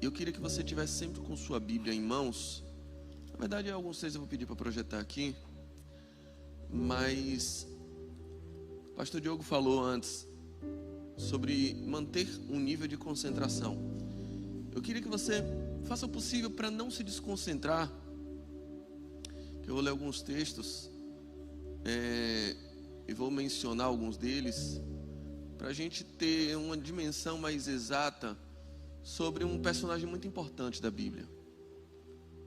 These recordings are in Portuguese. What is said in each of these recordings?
eu queria que você tivesse sempre com sua Bíblia em mãos. Na verdade, alguns textos eu vou pedir para projetar aqui, mas o pastor Diogo falou antes sobre manter um nível de concentração. Eu queria que você faça o possível para não se desconcentrar. Eu vou ler alguns textos e vou mencionar alguns deles para a gente ter uma dimensão mais exata sobre um personagem muito importante da Bíblia.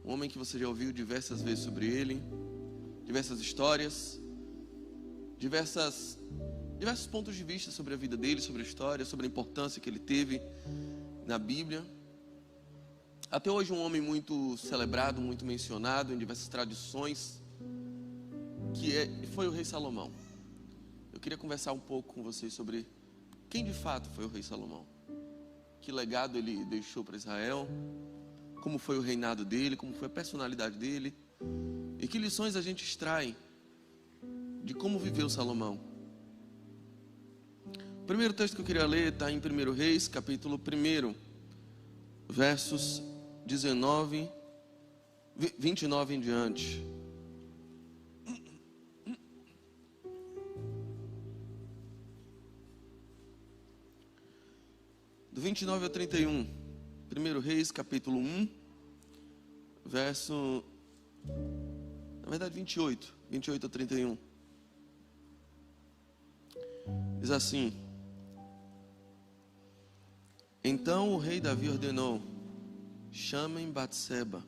Um homem que você já ouviu diversas vezes sobre ele, diversas histórias, diversos pontos de vista sobre a vida dele, sobre a história, sobre a importância que ele teve na Bíblia. Até hoje um homem muito celebrado, muito mencionado em diversas tradições, foi o rei Salomão. Eu queria conversar um pouco com vocês sobre quem de fato foi o rei Salomão. Que legado ele deixou para Israel, como foi o reinado dele, como foi a personalidade dele, e que lições a gente extrai de como viveu Salomão. O primeiro texto que eu queria ler está em 1 Reis, capítulo 1, versos 29 em diante. Do 29 ao 31, 1 Reis, capítulo 1, verso, na verdade 28 a 31. Diz assim: Então o rei Davi ordenou: chamem Batseba.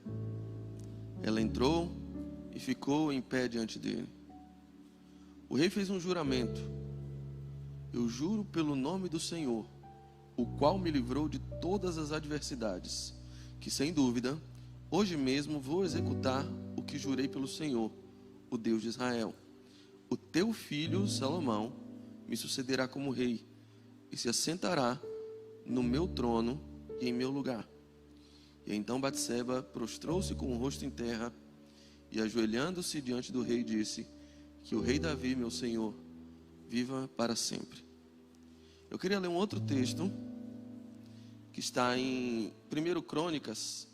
Ela entrou e ficou em pé diante dele. O rei fez um juramento: eu juro pelo nome do Senhor, o qual me livrou de todas as adversidades, que sem dúvida, hoje mesmo vou executar o que jurei pelo Senhor, o Deus de Israel. O teu filho Salomão me sucederá como rei, e se assentará no meu trono e em meu lugar. E então Batseba prostrou-se com o rosto em terra, e ajoelhando-se diante do rei, disse: que o rei Davi, meu senhor, viva para sempre. Eu queria ler um outro texto que está em 1 Crônicas,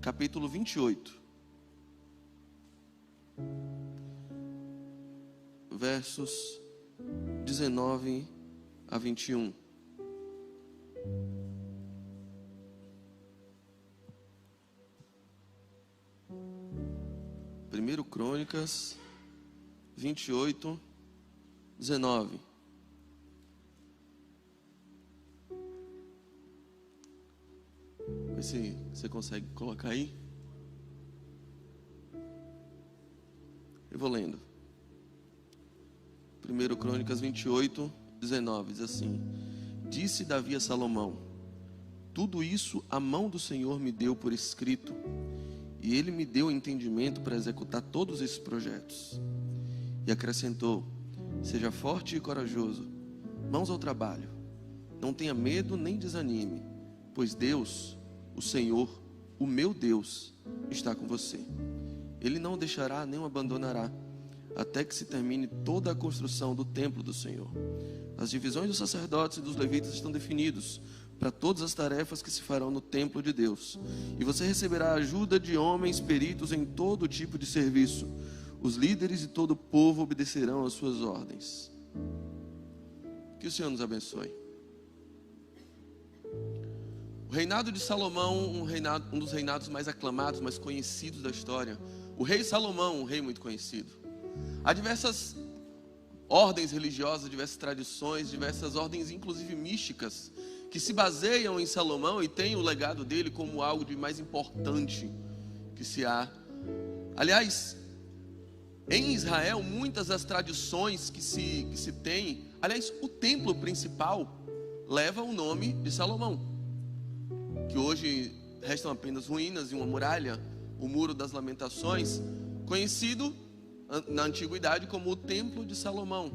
capítulo 28, versos 19 a 21. Primeiro Crônicas 28, 19. Vê se você consegue colocar aí. Eu vou lendo. 1 Crônicas 28, 19. Diz assim: disse Davi a Salomão: tudo isso a mão do Senhor me deu por escrito, e ele me deu entendimento para executar todos esses projetos. E acrescentou: seja forte e corajoso, mãos ao trabalho, não tenha medo nem desanime, pois Deus, o Senhor, o meu Deus, está com você. Ele não o deixará nem o abandonará, até que se termine toda a construção do templo do Senhor. As divisões dos sacerdotes e dos levitas estão definidos para todas as tarefas que se farão no templo de Deus. E você receberá a ajuda de homens peritos em todo tipo de serviço. Os líderes e todo o povo obedecerão às suas ordens. Que o Senhor nos abençoe. O reinado de Salomão, um dos reinados mais aclamados, mais conhecidos da história. O rei Salomão, um rei muito conhecido. Há diversas ordens religiosas, diversas tradições, diversas ordens inclusive místicas, que se baseiam em Salomão e têm o legado dele como algo de mais importante que se há. Aliás, em Israel, muitas das tradições que se tem, aliás, o templo principal leva o nome de Salomão, que hoje restam apenas ruínas e uma muralha, o Muro das Lamentações, conhecido na antiguidade como o Templo de Salomão.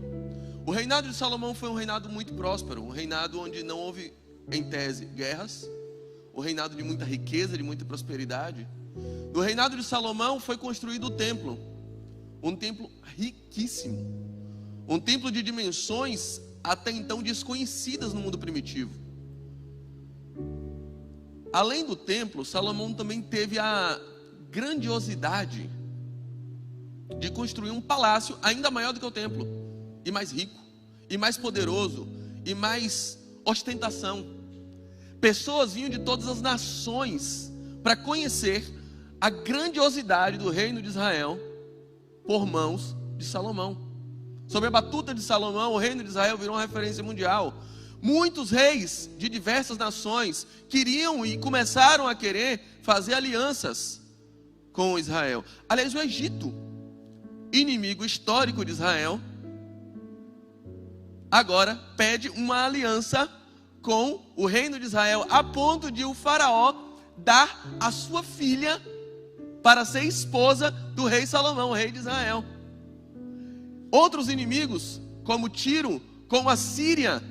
O reinado de Salomão foi um reinado muito próspero, um reinado onde não houve, em tese, guerras, um reinado de muita riqueza, de muita prosperidade. No reinado de Salomão foi construído o templo, um templo riquíssimo, um templo de dimensões até então desconhecidas no mundo primitivo. além do templo, Salomão também teve a grandiosidade de construir um palácio ainda maior do que o templo, e mais rico, e mais poderoso, e mais ostentação. Pessoas vinham de todas as nações para conhecer a grandiosidade do reino de Israel por mãos de Salomão. Sob a batuta de Salomão, o reino de Israel virou uma referência mundial. Muitos reis de diversas nações queriam e começaram a querer fazer alianças com Israel. Aliás, o Egito, inimigo histórico de Israel, agora pede uma aliança com o reino de Israel, a ponto de o faraó dar a sua filha para ser esposa do rei Salomão, o rei de Israel. Outros inimigos, como Tiro, como a Síria,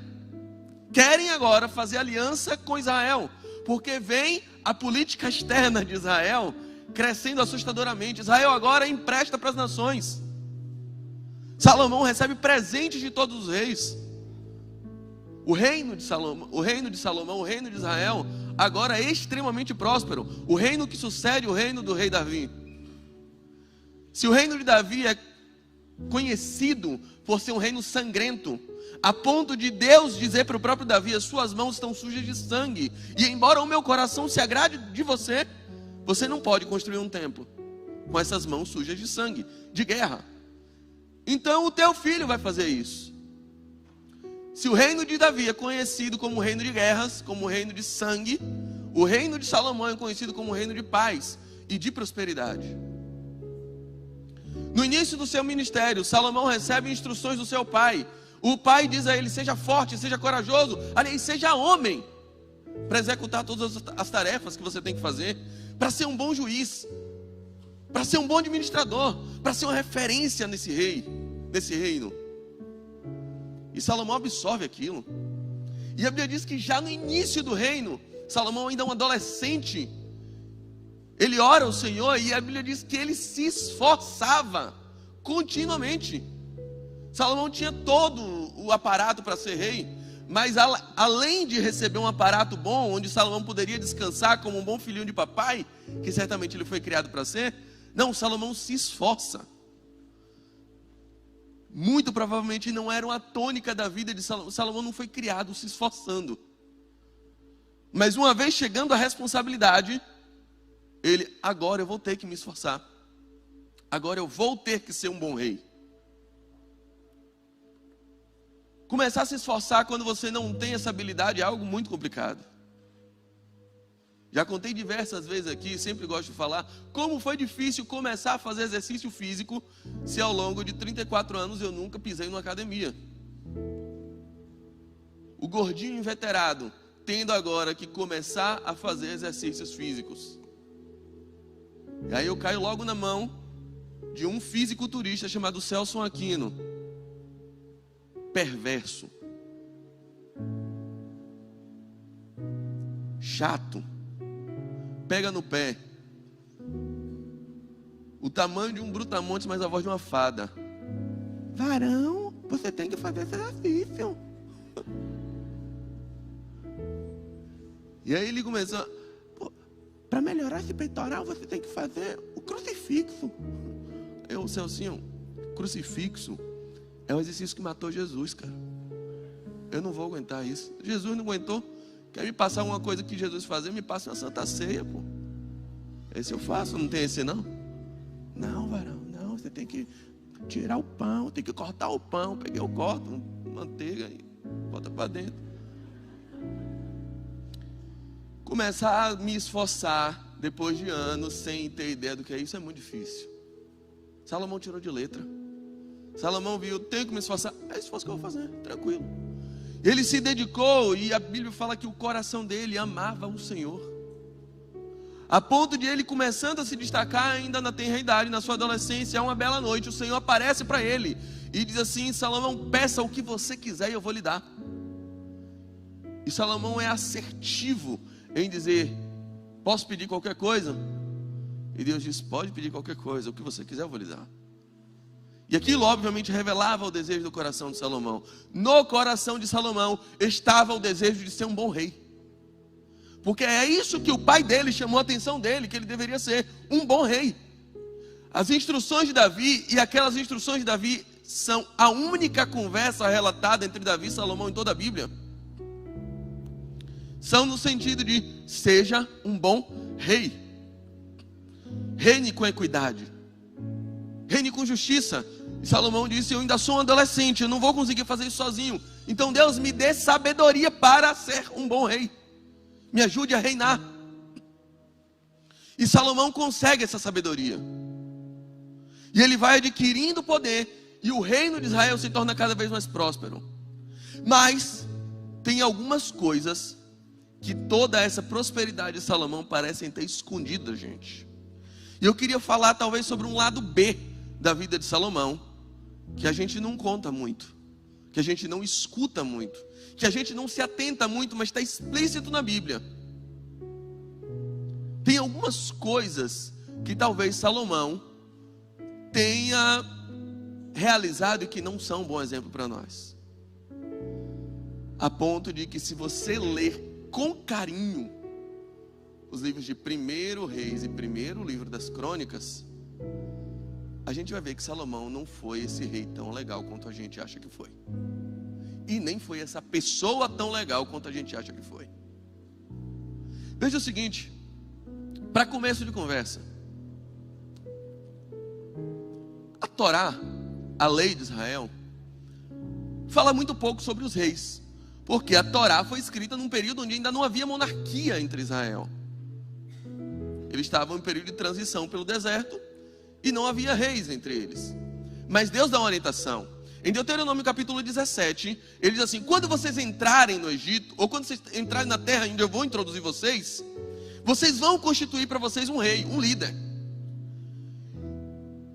querem agora fazer aliança com Israel, porque vem a política externa de Israel crescendo assustadoramente. Israel agora empresta para as nações. Salomão recebe presentes de todos os reis. O reino de Salomão, o reino de Israel, agora é extremamente próspero. O reino que sucede o reino do rei Davi. Se o reino de Davi é conhecido por ser um reino sangrento, a ponto de Deus dizer para o próprio Davi: as suas mãos estão sujas de sangue, e embora o meu coração se agrade de você, você não pode construir um templo com essas mãos sujas de sangue, de guerra. Então o teu filho vai fazer isso. Se o reino de Davi é conhecido como o reino de guerras, como o reino de sangue, o reino de Salomão é conhecido como o reino de paz e de prosperidade. No início do seu ministério, Salomão recebe instruções do seu pai. O pai diz a ele: seja forte, seja corajoso, aliás, seja homem, para executar todas as tarefas que você tem que fazer, para ser um bom juiz, para ser um bom administrador, para ser uma referência nesse reino. E Salomão absorve aquilo. E a Bíblia diz que já no início do reino, Salomão ainda é um adolescente, ele ora ao Senhor, e a Bíblia diz que ele se esforçava continuamente. Salomão tinha todo o aparato para ser rei, mas além de receber um aparato bom, onde Salomão poderia descansar como um bom filhinho de papai, que certamente ele foi criado para ser, não, Salomão se esforça. Muito provavelmente não era uma tônica da vida de Salomão. Salomão não foi criado se esforçando. Mas uma vez chegando à responsabilidade, ele: agora eu vou ter que me esforçar. Agora eu vou ter que ser um bom rei. Começar a se esforçar quando você não tem essa habilidade é algo muito complicado. Já contei diversas vezes aqui, sempre gosto de falar, como foi difícil começar a fazer exercício físico, se ao longo de 34 anos eu nunca pisei numa academia. O gordinho inveterado, tendo agora que começar a fazer exercícios físicos. E aí eu caio logo na mão de um fisiculturista chamado Celso Aquino. Perverso. Chato. Pega no pé. O tamanho de um brutamontes, mas a voz de uma fada. Varão, você tem que fazer esse exercício. E aí ele começou: para melhorar esse peitoral, você tem que fazer o crucifixo. Eu, Celcinho, crucifixo é um exercício que matou Jesus, cara. Eu não vou aguentar isso. Jesus não aguentou. Quer me passar uma coisa que Jesus fazia? Me passa uma Santa Ceia, pô. Esse eu faço, não tem esse não? Não, varão, não. Você tem que tirar o pão, tem que cortar o pão. Peguei, eu corto, manteiga e bota para dentro. Começar a me esforçar depois de anos sem ter ideia do que é isso é muito difícil. Salomão tirou de letra. Salomão viu: tenho que me esforçar. É esforço que eu vou fazer, tranquilo. Ele se dedicou, e a Bíblia fala que o coração dele amava o Senhor, a ponto de ele, começando a se destacar ainda na tenra idade, na sua adolescência, uma bela noite, o Senhor aparece para ele e diz assim: Salomão, peça o que você quiser e eu vou lhe dar. E Salomão é assertivo em dizer: posso pedir qualquer coisa? E Deus diz: pode pedir qualquer coisa, o que você quiser eu vou lhe dar. E aquilo obviamente revelava o desejo do coração de Salomão. No coração de Salomão estava o desejo de ser um bom rei. Porque é isso que o pai dele chamou a atenção dele, que ele deveria ser um bom rei. As instruções de Davi, e aquelas instruções de Davi são a única conversa relatada entre Davi e Salomão em toda a Bíblia. São no sentido de: seja um bom rei. Reine com equidade. Reine com justiça. E Salomão disse: eu ainda sou um adolescente, eu não vou conseguir fazer isso sozinho. Então Deus me dê sabedoria para ser um bom rei. Me ajude a reinar. E Salomão consegue essa sabedoria. E ele vai adquirindo poder. E o reino de Israel se torna cada vez mais próspero. Mas tem algumas coisas que toda essa prosperidade de Salomão parecem ter escondido da gente. E eu queria falar talvez sobre um lado B da vida de Salomão, que a gente não conta muito, que a gente não escuta muito, que a gente não se atenta muito, mas está explícito na Bíblia. Tem algumas coisas que talvez Salomão tenha realizado e que não são um bom exemplo para nós. A ponto de que, se você ler com carinho os livros de 1 Reis e 1º livro das Crônicas, a gente vai ver que Salomão não foi esse rei tão legal quanto a gente acha que foi. E nem foi essa pessoa tão legal quanto a gente acha que foi. Veja o seguinte, para começo de conversa, a Torá, a lei de Israel, fala muito pouco sobre os reis, porque a Torá foi escrita num período onde ainda não havia monarquia entre Israel. Eles estavam em período de transição pelo deserto e não havia reis entre eles. Mas Deus dá uma orientação. Em Deuteronômio capítulo 17, ele diz assim: quando vocês entrarem no Egito, ou quando vocês entrarem na terra onde eu vou introduzir vocês, vocês vão constituir para vocês um rei, um líder.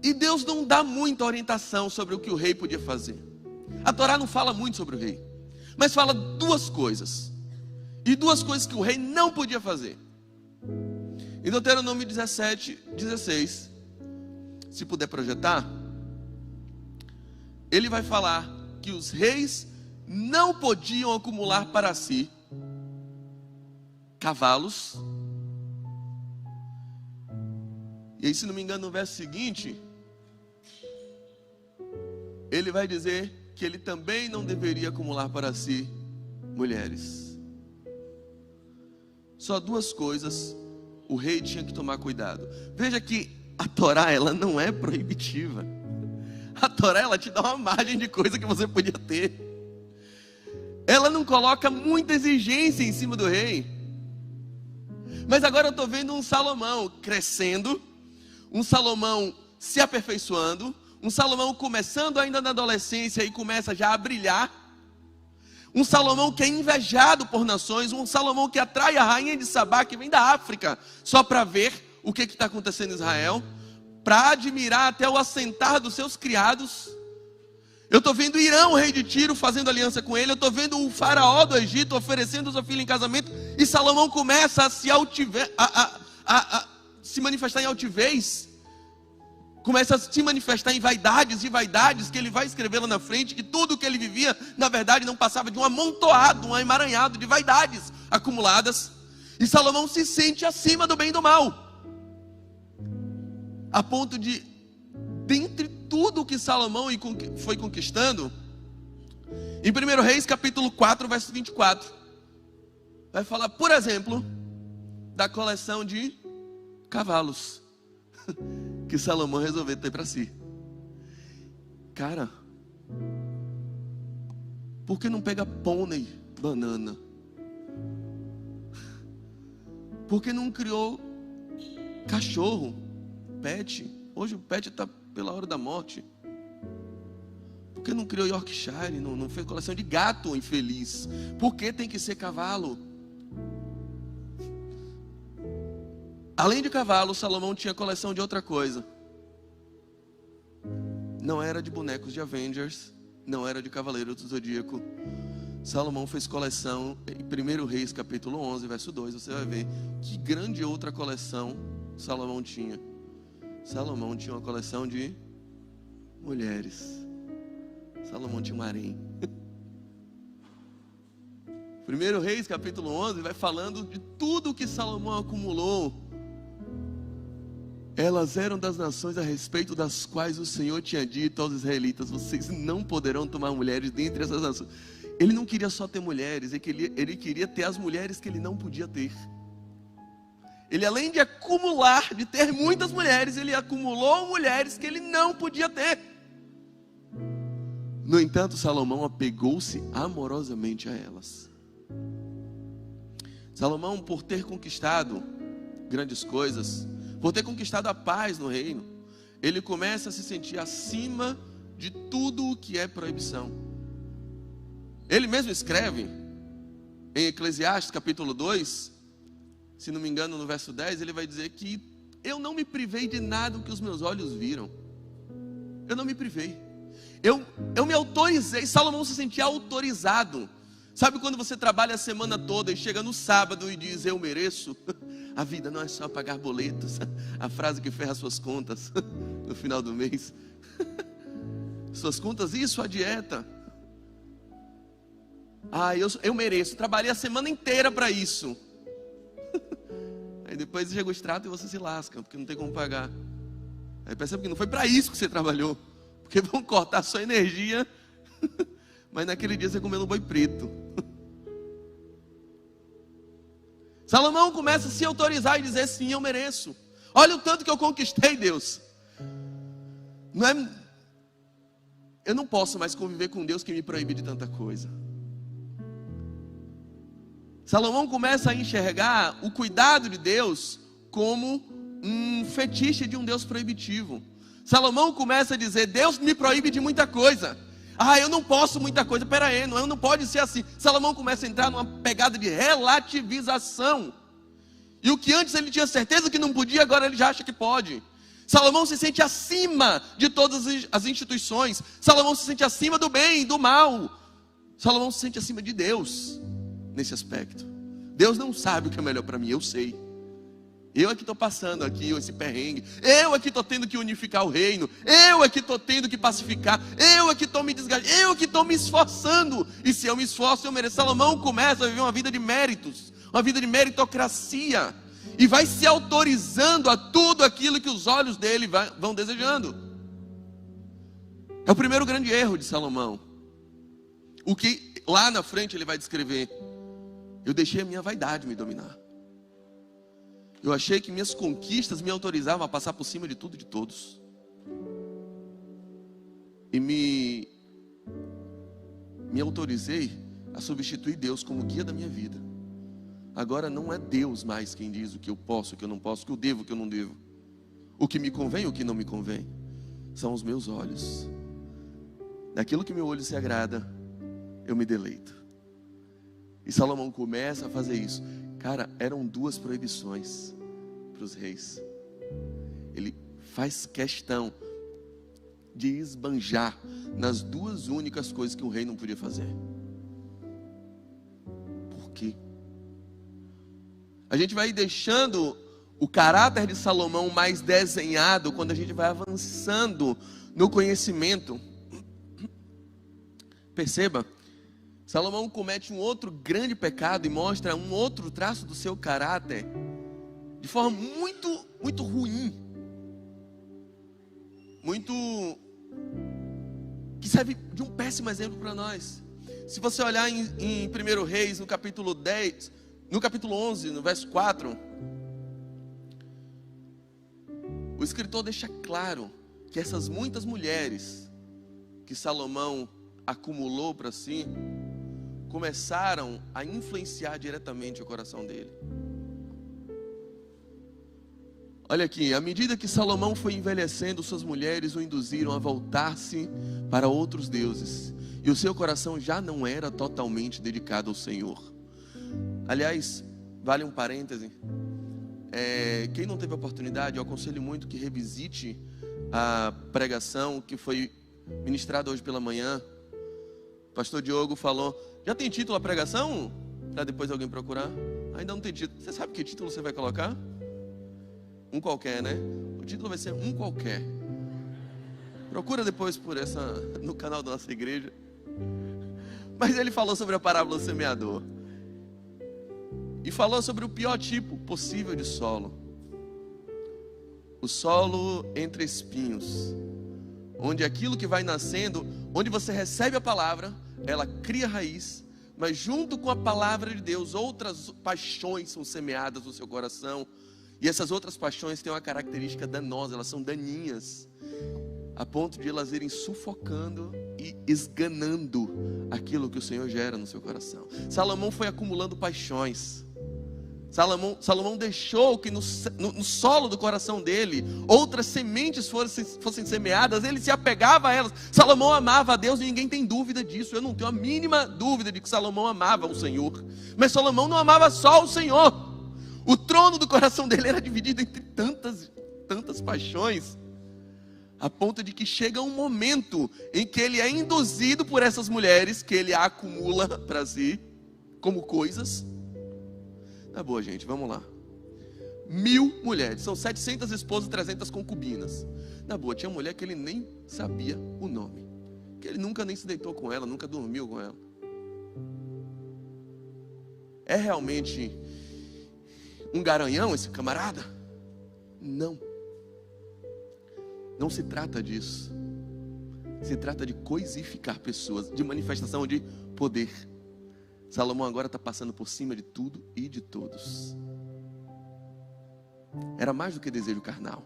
E Deus não dá muita orientação sobre o que o rei podia fazer. A Torá não fala muito sobre o rei, mas fala duas coisas. E duas coisas que o rei não podia fazer. Em Deuteronômio 17, 16, se puder projetar, ele vai falar que os reis não podiam acumular para si cavalos. E aí, se não me engano, no verso seguinte, ele vai dizer que ele também não deveria acumular para si mulheres. Só duas coisas o rei tinha que tomar cuidado. Veja que a Torá, ela não é proibitiva. A Torá, ela te dá uma margem de coisa que você podia ter. Ela não coloca muita exigência em cima do rei. Mas agora eu estou vendo um Salomão crescendo, um Salomão se aperfeiçoando, um Salomão começando ainda na adolescência e começa já a brilhar. Um Salomão que é invejado por nações, um Salomão que atrai a rainha de Sabá, que vem da África, só para ver o que está acontecendo em Israel, para admirar até o assentar dos seus criados. Eu estou vendo Irão, o rei de Tiro, fazendo aliança com ele. Eu estou vendo o faraó do Egito oferecendo sua filha em casamento. E Salomão começa a se manifestar em altivez. Começa a se manifestar em vaidades e vaidades, que ele vai escrever lá na frente, que tudo que ele vivia, na verdade, não passava de um amontoado, um emaranhado de vaidades acumuladas. E Salomão se sente acima do bem e do mal, a ponto de, dentre tudo que Salomão foi conquistando, em 1 Reis capítulo 4, verso 24, vai falar, por exemplo, da coleção de cavalos que Salomão resolveu ter para si. Cara, por que não pega pônei, banana? Por que não criou cachorro, pet? Hoje o pet está pela hora da morte. Por que não criou Yorkshire? Não fez coleção de gato, infeliz? Por que tem que ser cavalo? Além de cavalo, Salomão tinha coleção de outra coisa. Não era de bonecos de Avengers, não era de Cavaleiros do Zodíaco. Salomão fez coleção, em 1 Reis capítulo 11, verso 2, você vai ver que grande outra coleção Salomão tinha. Salomão tinha uma coleção de mulheres. Salomão tinha um harém. 1 Reis, capítulo 11, vai falando de tudo que Salomão acumulou. Elas eram das nações a respeito das quais o Senhor tinha dito aos israelitas: vocês não poderão tomar mulheres dentre essas nações. Ele não queria só ter mulheres, ele queria ter as mulheres que ele não podia ter. Ele, além de acumular, de ter muitas mulheres, ele acumulou mulheres que ele não podia ter. No entanto, Salomão apegou-se amorosamente a elas. Salomão, por ter conquistado grandes coisas, por ter conquistado a paz no reino, ele começa a se sentir acima de tudo o que é proibição. Ele mesmo escreve em Eclesiastes capítulo 2, se não me engano no verso 10, ele vai dizer que eu não me privei de nada que os meus olhos viram. Eu não me privei. Eu me autorizei. Salomão se sentia autorizado. Sabe quando você trabalha a semana toda e chega no sábado e diz: eu mereço? A vida não é só pagar boletos. A frase que ferra suas contas no final do mês. Suas contas e sua dieta. Eu mereço. Trabalhei a semana inteira para isso. Aí depois chega o extrato e você se lasca, porque não tem como pagar. Aí percebe que não foi para isso que você trabalhou, porque vão cortar a sua energia. Mas naquele dia você comeu no boi preto. Salomão começa a se autorizar e dizer: sim, eu mereço. Olha o tanto que eu conquistei, Deus. Eu não posso mais conviver com Deus que me proíbe de tanta coisa. Salomão começa a enxergar o cuidado de Deus como um fetiche de um Deus proibitivo. Salomão começa a dizer: Deus me proíbe de muita coisa. Eu não posso muita coisa. Pera aí, não pode ser assim. Salomão começa a entrar numa pegada de relativização. E o que antes ele tinha certeza que não podia, agora ele já acha que pode. Salomão se sente acima de todas as instituições. Salomão se sente acima do bem e do mal. Salomão se sente acima de Deus nesse aspecto. Deus não sabe o que é melhor para mim, eu sei. Eu é que estou passando aqui esse perrengue. Eu é que estou tendo que unificar o reino. Eu é que estou tendo que pacificar. Eu é que estou me desgastando. Eu é que estou me esforçando. E se eu me esforço, eu mereço. Salomão começa a viver uma vida de méritos, uma vida de meritocracia, e vai se autorizando a tudo aquilo que os olhos dele vão desejando. É o primeiro grande erro de Salomão. O que lá na frente ele vai descrever: eu deixei a minha vaidade me dominar. Eu achei que minhas conquistas me autorizavam a passar por cima de tudo e de todos. E me autorizei a substituir Deus como guia da minha vida. Agora não é Deus mais quem diz o que eu posso, o que eu não posso, o que eu devo, o que eu não devo. O que me convém, o que não me convém. São os meus olhos. Daquilo que meu olho se agrada, eu me deleito. E Salomão começa a fazer isso. Cara, eram duas proibições para os reis. Ele faz questão de esbanjar nas duas únicas coisas que um rei não podia fazer. Por quê? A gente vai deixando o caráter de Salomão mais desenhado quando a gente vai avançando no conhecimento. Perceba, Salomão comete um outro grande pecado e mostra um outro traço do seu caráter de forma muito, muito ruim, muito, que serve de um péssimo exemplo para nós. Se você olhar em 1 Reis, no capítulo 10, no capítulo 11, no verso 4, o escritor deixa claro que essas muitas mulheres que Salomão acumulou para si começaram a influenciar diretamente o coração dele. Olha aqui, à medida que Salomão foi envelhecendo, suas mulheres o induziram a voltar-se para outros deuses, e o seu coração já não era totalmente dedicado ao Senhor. Aliás, vale um parêntese, quem não teve oportunidade, eu aconselho muito que revisite a pregação que foi ministrada hoje pela manhã. O pastor Diogo falou: já tem título a pregação? Para depois alguém procurar? Ainda não tem título. Você sabe que título você vai colocar? Um qualquer, né? O título vai ser um qualquer. Procura depois no canal da nossa igreja. Mas ele falou sobre a parábola do semeador. e falou sobre o pior tipo possível de solo. O solo entre espinhos, onde aquilo que vai nascendo, onde você recebe a palavra, ela cria raiz, mas junto com a palavra de Deus, outras paixões são semeadas no seu coração, e essas outras paixões têm uma característica danosa, elas são daninhas, a ponto de elas irem sufocando e esganando aquilo que o Senhor gera no seu coração. Salomão foi acumulando paixões. Salomão deixou que no solo do coração dele outras sementes fossem semeadas. Ele se apegava a elas. Salomão amava a Deus e ninguém tem dúvida disso. Eu não tenho a mínima dúvida de que Salomão amava o Senhor. Mas Salomão não amava só o Senhor. O trono do coração dele era dividido entre tantas paixões, a ponto de que chega um momento em que ele é induzido por essas mulheres, que ele acumula para si como coisas. Tá boa, gente, vamos lá. 1000 mulheres, são 700 esposas e 300 concubinas. Na boa, tinha mulher que ele nem sabia o nome, que ele nunca nem se deitou com ela, nunca dormiu com ela. É realmente um garanhão esse camarada? Não. Não se trata disso. Se trata de coisificar pessoas, de manifestação de poder. Salomão agora está passando por cima de tudo e de todos. Era mais do que desejo carnal.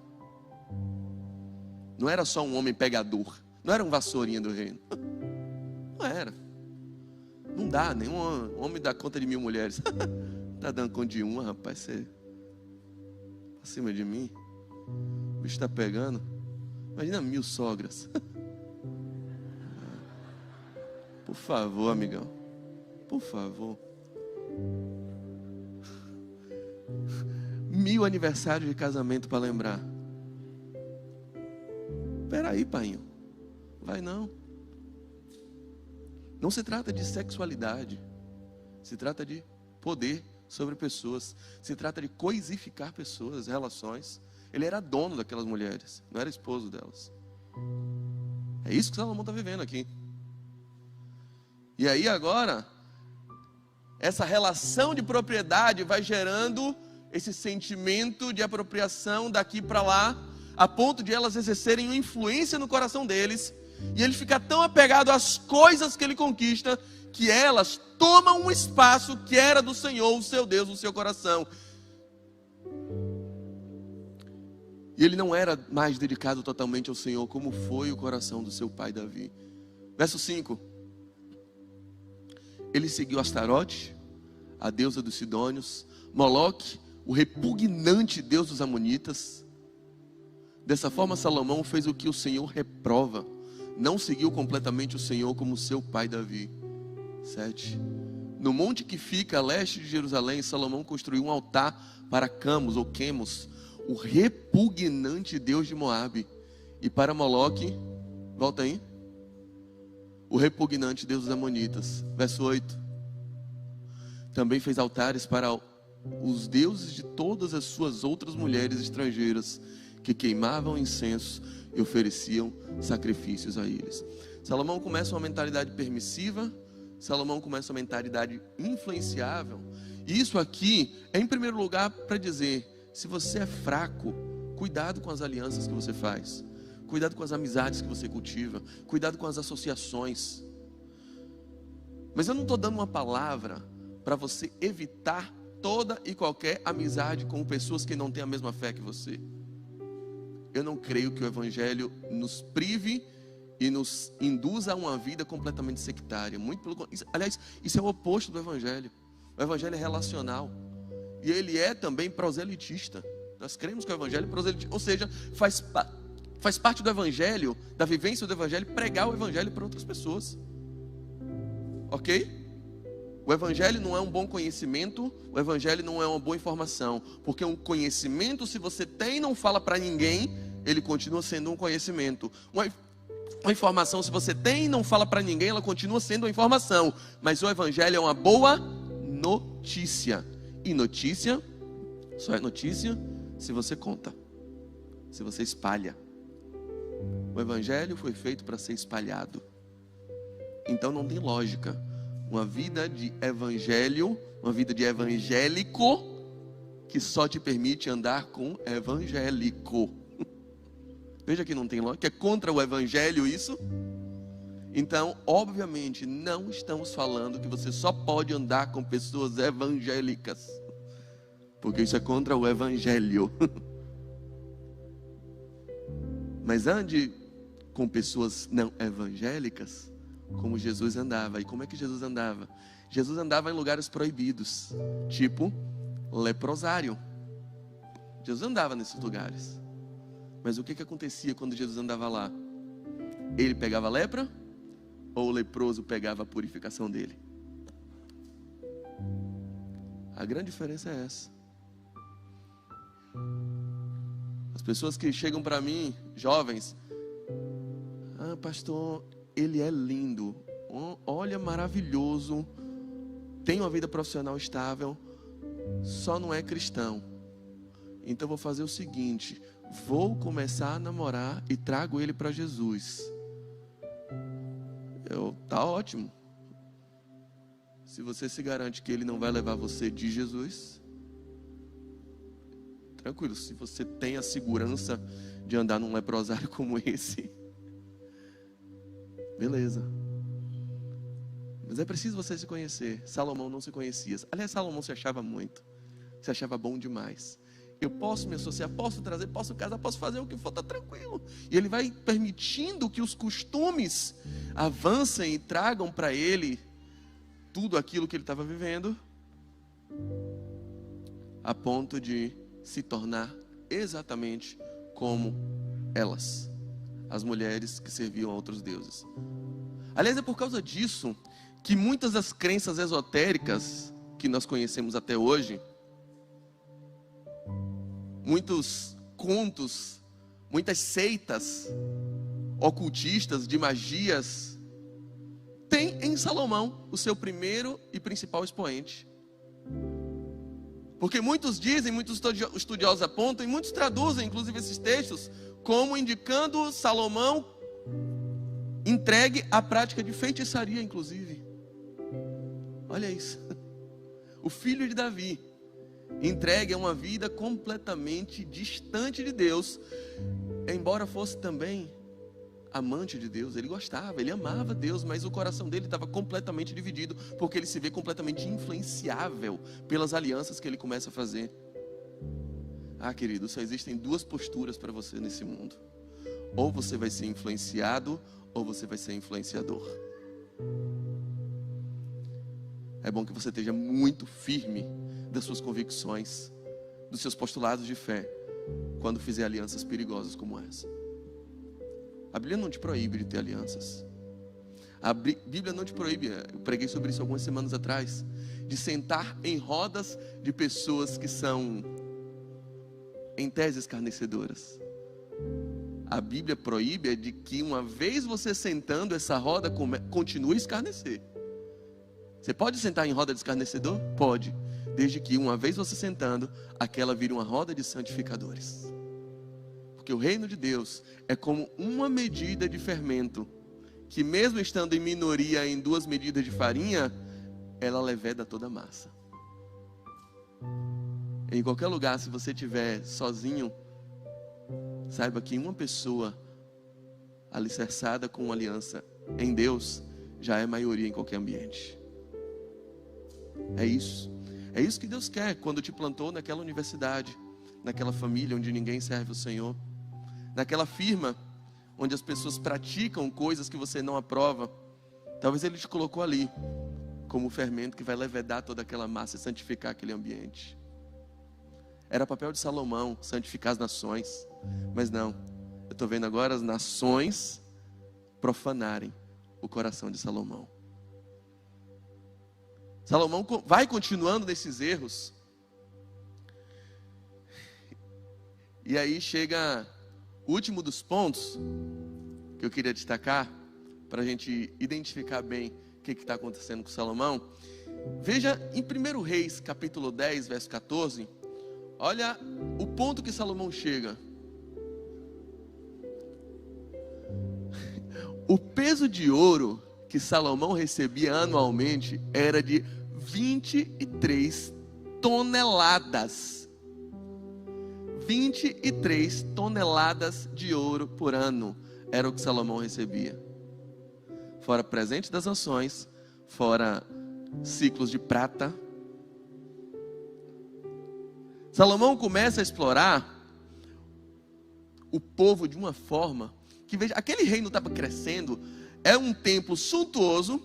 Não era só um homem pegador. Não era um vassourinha do reino. Não era. Não dá, nenhum homem dá conta de 1000 mulheres. Está dando conta de uma, rapaz. Você acima de mim. O bicho está pegando. Imagina 1000 sogras. Por favor, amigão. Por favor. 1000 aniversários de casamento para lembrar. Peraí, painho. Vai não. Não se trata de sexualidade. Se trata de poder sobre pessoas. Se trata de coisificar pessoas, relações. Ele era dono daquelas mulheres, não era esposo delas. É isso que Salomão está vivendo aqui. E aí agora, essa relação de propriedade vai gerando esse sentimento de apropriação daqui para lá, a ponto de elas exercerem uma influência no coração deles, e ele fica tão apegado às coisas que ele conquista, que elas tomam um espaço que era do Senhor, o seu Deus, no seu coração. E ele não era mais dedicado totalmente ao Senhor, como foi o coração do seu pai Davi. Verso 5. Ele seguiu Astarote, a deusa dos Sidônios, Moloque, o repugnante deus dos Amonitas. Dessa forma, Salomão fez o que o Senhor reprova. Não seguiu completamente o Senhor como seu pai Davi. 7. No monte que fica a leste de Jerusalém, Salomão construiu um altar para Camos ou Quemos, o repugnante deus de Moabe, e para Moloque, volta aí, o repugnante deus dos Amonitas. Verso 8. Também fez altares para os deuses de todas as suas outras mulheres estrangeiras, que queimavam incenso e ofereciam sacrifícios a eles. Salomão começa uma mentalidade permissiva. Salomão começa uma mentalidade influenciável. E isso aqui é, em primeiro lugar, para dizer: se você é fraco, cuidado com as alianças que você faz, cuidado com as amizades que você cultiva, cuidado com as associações. Mas eu não estou dando uma palavra para você evitar toda e qualquer amizade com pessoas que não têm a mesma fé que você. Eu não creio que o Evangelho nos prive e nos induza a uma vida completamente sectária. Muito pelo contrário. Aliás, isso é o oposto do Evangelho. O Evangelho é relacional. E ele é também proselitista. Nós cremos que o Evangelho é proselitista. Ou seja, faz parte do Evangelho, da vivência do Evangelho, pregar o Evangelho para outras pessoas. Ok? O Evangelho não é um bom conhecimento. O Evangelho não é uma boa informação. Porque um conhecimento, se você tem e não fala para ninguém, ele continua sendo um conhecimento. Uma informação, se você tem e não fala para ninguém, ela continua sendo uma informação. Mas o Evangelho é uma boa notícia. E notícia só é notícia se você conta, se você espalha. O Evangelho foi feito para ser espalhado. Então não tem lógica uma vida de evangelho, uma vida de evangélico, que só te permite andar com evangélico. Veja que não tem lógica, é contra o evangelho isso. Então, obviamente, não estamos falando que você só pode andar com pessoas evangélicas, porque isso é contra o evangelho. Mas ande com pessoas não evangélicas, como Jesus andava. E como é que Jesus andava? Jesus andava em lugares proibidos, tipo leprosário. Jesus andava nesses lugares. Mas o que acontecia quando Jesus andava lá? Ele pegava lepra ou o leproso pegava a purificação dele? A grande diferença é essa. As pessoas que chegam para mim, jovens, pastor, ele é lindo, olha, maravilhoso, tem uma vida profissional estável, só não é cristão. Então vou fazer o seguinte, vou começar a namorar e trago ele para Jesus. Tá ótimo. Se você se garante que ele não vai levar você de Jesus, tranquilo. Se você tem a segurança de andar num leprosário como esse, beleza. Mas é preciso você se conhecer. Salomão não se conhecia. Aliás, Salomão se achava muito. Se achava bom demais. Eu posso me associar, posso trazer, posso casar, posso fazer o que for, tá tranquilo. E ele vai permitindo que os costumes avancem e tragam para ele tudo aquilo que ele estava vivendo, a ponto de se tornar exatamente como elas, as mulheres que serviam a outros deuses. Aliás, é por causa disso que muitas das crenças esotéricas que nós conhecemos até hoje, muitos contos, muitas seitas ocultistas de magias, tem em Salomão o seu primeiro e principal expoente. Porque muitos dizem, muitos estudiosos apontam, e muitos traduzem, inclusive, esses textos, como indicando Salomão entregue à prática de feitiçaria, inclusive. Olha isso. O filho de Davi, entregue a uma vida completamente distante de Deus, embora fosse também amante de Deus. Ele gostava, ele amava Deus, mas o coração dele estava completamente dividido, porque ele se vê completamente influenciável pelas alianças que ele começa a fazer. Querido, só existem duas posturas para você nesse mundo: ou você vai ser influenciado, ou você vai ser influenciador. É bom que você esteja muito firme das suas convicções, dos seus postulados de fé, quando fizer alianças perigosas como essa. A Bíblia não te proíbe de ter alianças. A Bíblia não te proíbe, eu preguei sobre isso algumas semanas atrás, de sentar em rodas de pessoas que são, em tese, escarnecedoras. A Bíblia proíbe de que uma vez você sentando, essa roda continue a escarnecer. Você pode sentar em roda de escarnecedor? Pode. Desde que uma vez você sentando, aquela vire uma roda de santificadores. Porque o reino de Deus é como uma medida de fermento, que mesmo estando em minoria em 2 medidas de farinha, ela leveda toda a massa. Em qualquer lugar, se você estiver sozinho, saiba que uma pessoa alicerçada com uma aliança em Deus já é maioria em qualquer ambiente. É isso. É isso que Deus quer quando te plantou naquela universidade, naquela família onde ninguém serve o Senhor, naquela firma onde as pessoas praticam coisas que você não aprova. Talvez Ele te colocou ali como fermento que vai levedar toda aquela massa e santificar aquele ambiente. Era papel de Salomão santificar as nações, mas não. Eu estou vendo agora as nações profanarem o coração de Salomão. Salomão vai continuando nesses erros. E aí chega o último dos pontos que eu queria destacar, para a gente identificar bem o que está acontecendo com Salomão. Veja em 1 Reis, capítulo 10, verso 14. Olha o ponto que Salomão chega. O peso de ouro que Salomão recebia anualmente era de 23 toneladas. 23 toneladas de ouro por ano era o que Salomão recebia. Fora presente das nações, fora ciclos de prata. Salomão começa a explorar o povo de uma forma que, veja, aquele reino estava crescendo, é um templo suntuoso,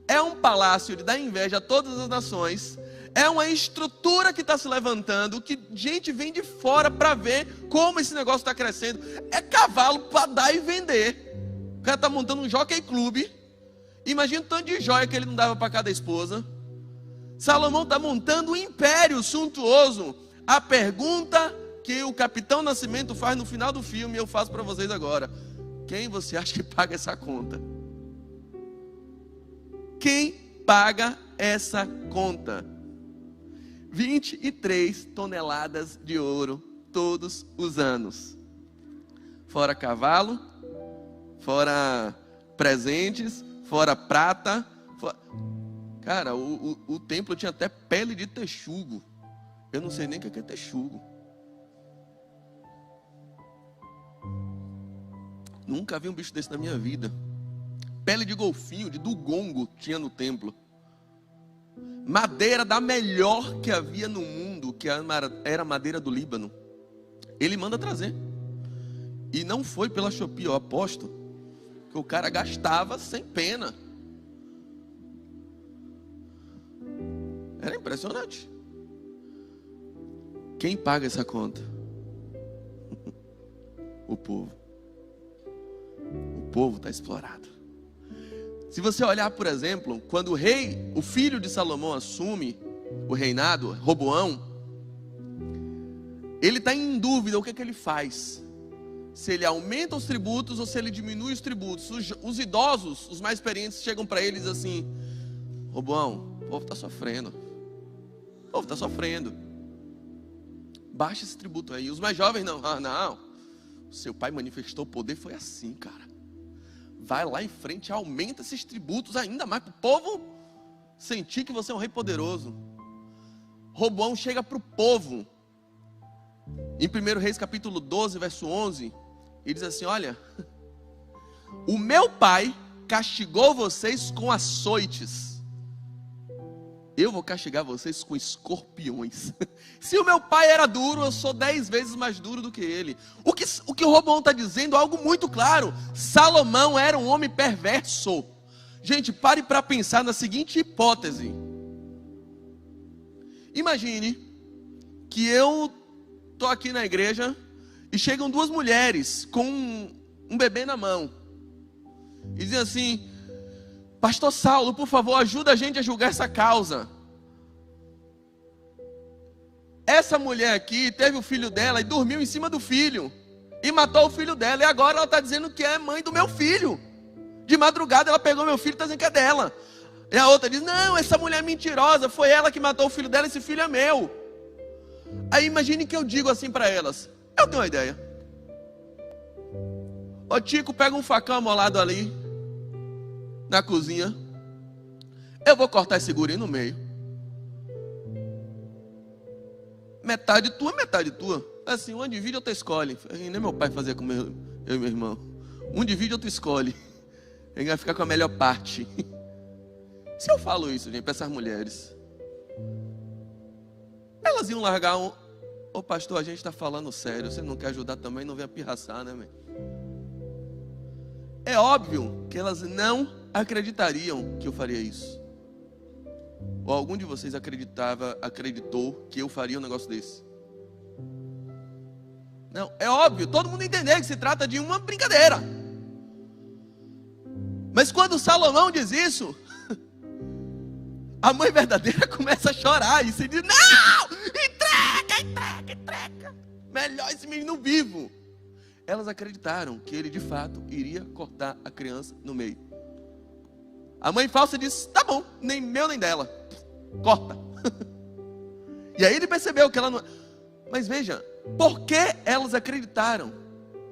é um palácio de dar inveja a todas as nações, é uma estrutura que está se levantando, que gente vem de fora para ver como esse negócio está crescendo. É cavalo para dar e vender. O cara está montando um jockey clube. Imagina o tanto de joia que ele não dava para cada esposa. Salomão está montando um império suntuoso. A pergunta que o Capitão Nascimento faz no final do filme, eu faço para vocês agora: quem você acha que paga essa conta? Quem paga essa conta? 23 toneladas de ouro todos os anos. Fora cavalo, fora presentes, fora prata. Cara, o templo tinha até pele de texugo. Eu não sei nem o que é texugo. Nunca vi um bicho desse na minha vida. Pele de golfinho, de dugongo tinha no templo. Madeira da melhor que havia no mundo, que era madeira do Líbano. Ele manda trazer. E não foi pela Shopee, eu aposto, que o cara gastava sem pena. Era impressionante. Quem paga essa conta? O povo. O povo está explorado. Se você olhar, por exemplo, quando o filho de Salomão assume o reinado, Roboão, ele está em dúvida o que ele faz. Se ele aumenta os tributos ou se ele diminui os tributos. Os idosos, os mais experientes, chegam para ele e dizem assim: Roboão, o povo está sofrendo. O povo está sofrendo. Baixa esse tributo aí. Os mais jovens não. Ah, não. Seu pai manifestou poder, foi assim, cara. Vai lá em frente, aumenta esses tributos ainda mais, para o povo sentir que você é um rei poderoso. Roboão chega para o povo, em 1 Reis capítulo 12, verso 11, e diz assim: olha, o meu pai castigou vocês com açoites, eu vou castigar vocês com escorpiões. Se o meu pai era duro, eu sou 10 vezes mais duro do que ele. O que o Roboão está dizendo é algo muito claro. Salomão era um homem perverso. Gente, pare para pensar na seguinte hipótese. Imagine que eu estou aqui na igreja e chegam duas mulheres com um bebê na mão. E dizem assim: Pastor Saulo, por favor, ajuda a gente a julgar essa causa. Essa mulher aqui teve o filho dela e dormiu em cima do filho. E matou o filho dela. E agora ela está dizendo que é mãe do meu filho. De madrugada ela pegou meu filho e está dizendo que é dela. E a outra diz: não, essa mulher é mentirosa. Foi ela que matou o filho dela, esse filho é meu. Aí imagine que eu digo assim para elas: eu tenho uma ideia. Ô Tico, pega um facão amolado ali na cozinha. Eu vou cortar esse guri no meio. Metade tua, metade tua. Assim, um divide, outro escolhe. Nem meu pai fazia com eu e meu irmão. Um divide, outro escolhe. Ele vai ficar com a melhor parte. Se eu falo isso, gente, para essas mulheres, elas iam largar ô pastor, a gente está falando sério. Você não quer ajudar também, não venha pirraçar, né, meu? É óbvio que elas não acreditariam que eu faria isso. Ou algum de vocês acreditou que eu faria um negócio desse? Não, é óbvio, todo mundo entender que se trata de uma brincadeira. Mas quando Salomão diz isso, a mãe verdadeira começa a chorar e se diz: não, entrega, melhor esse menino vivo. Elas acreditaram que ele de fato iria cortar a criança no meio. A mãe falsa disse: tá bom, nem meu nem dela, corta. E aí ele percebeu que ela não... Mas veja, por que elas acreditaram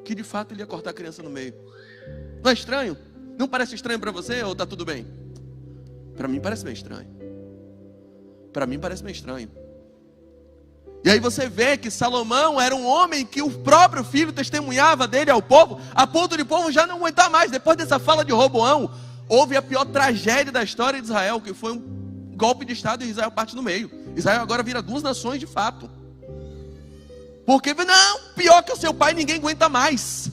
que de fato ele ia cortar a criança no meio? Não é estranho? Não parece estranho para você ou está tudo bem? Para mim parece bem estranho. Para mim parece bem estranho. E aí você vê que Salomão era um homem que o próprio filho testemunhava dele ao povo, a ponto de o povo já não aguentar mais. Depois dessa fala de Roboão, houve a pior tragédia da história de Israel, que foi um golpe de Estado e Israel parte no meio. Israel agora vira duas nações de fato. Porque, não, pior que o seu pai, ninguém aguenta mais.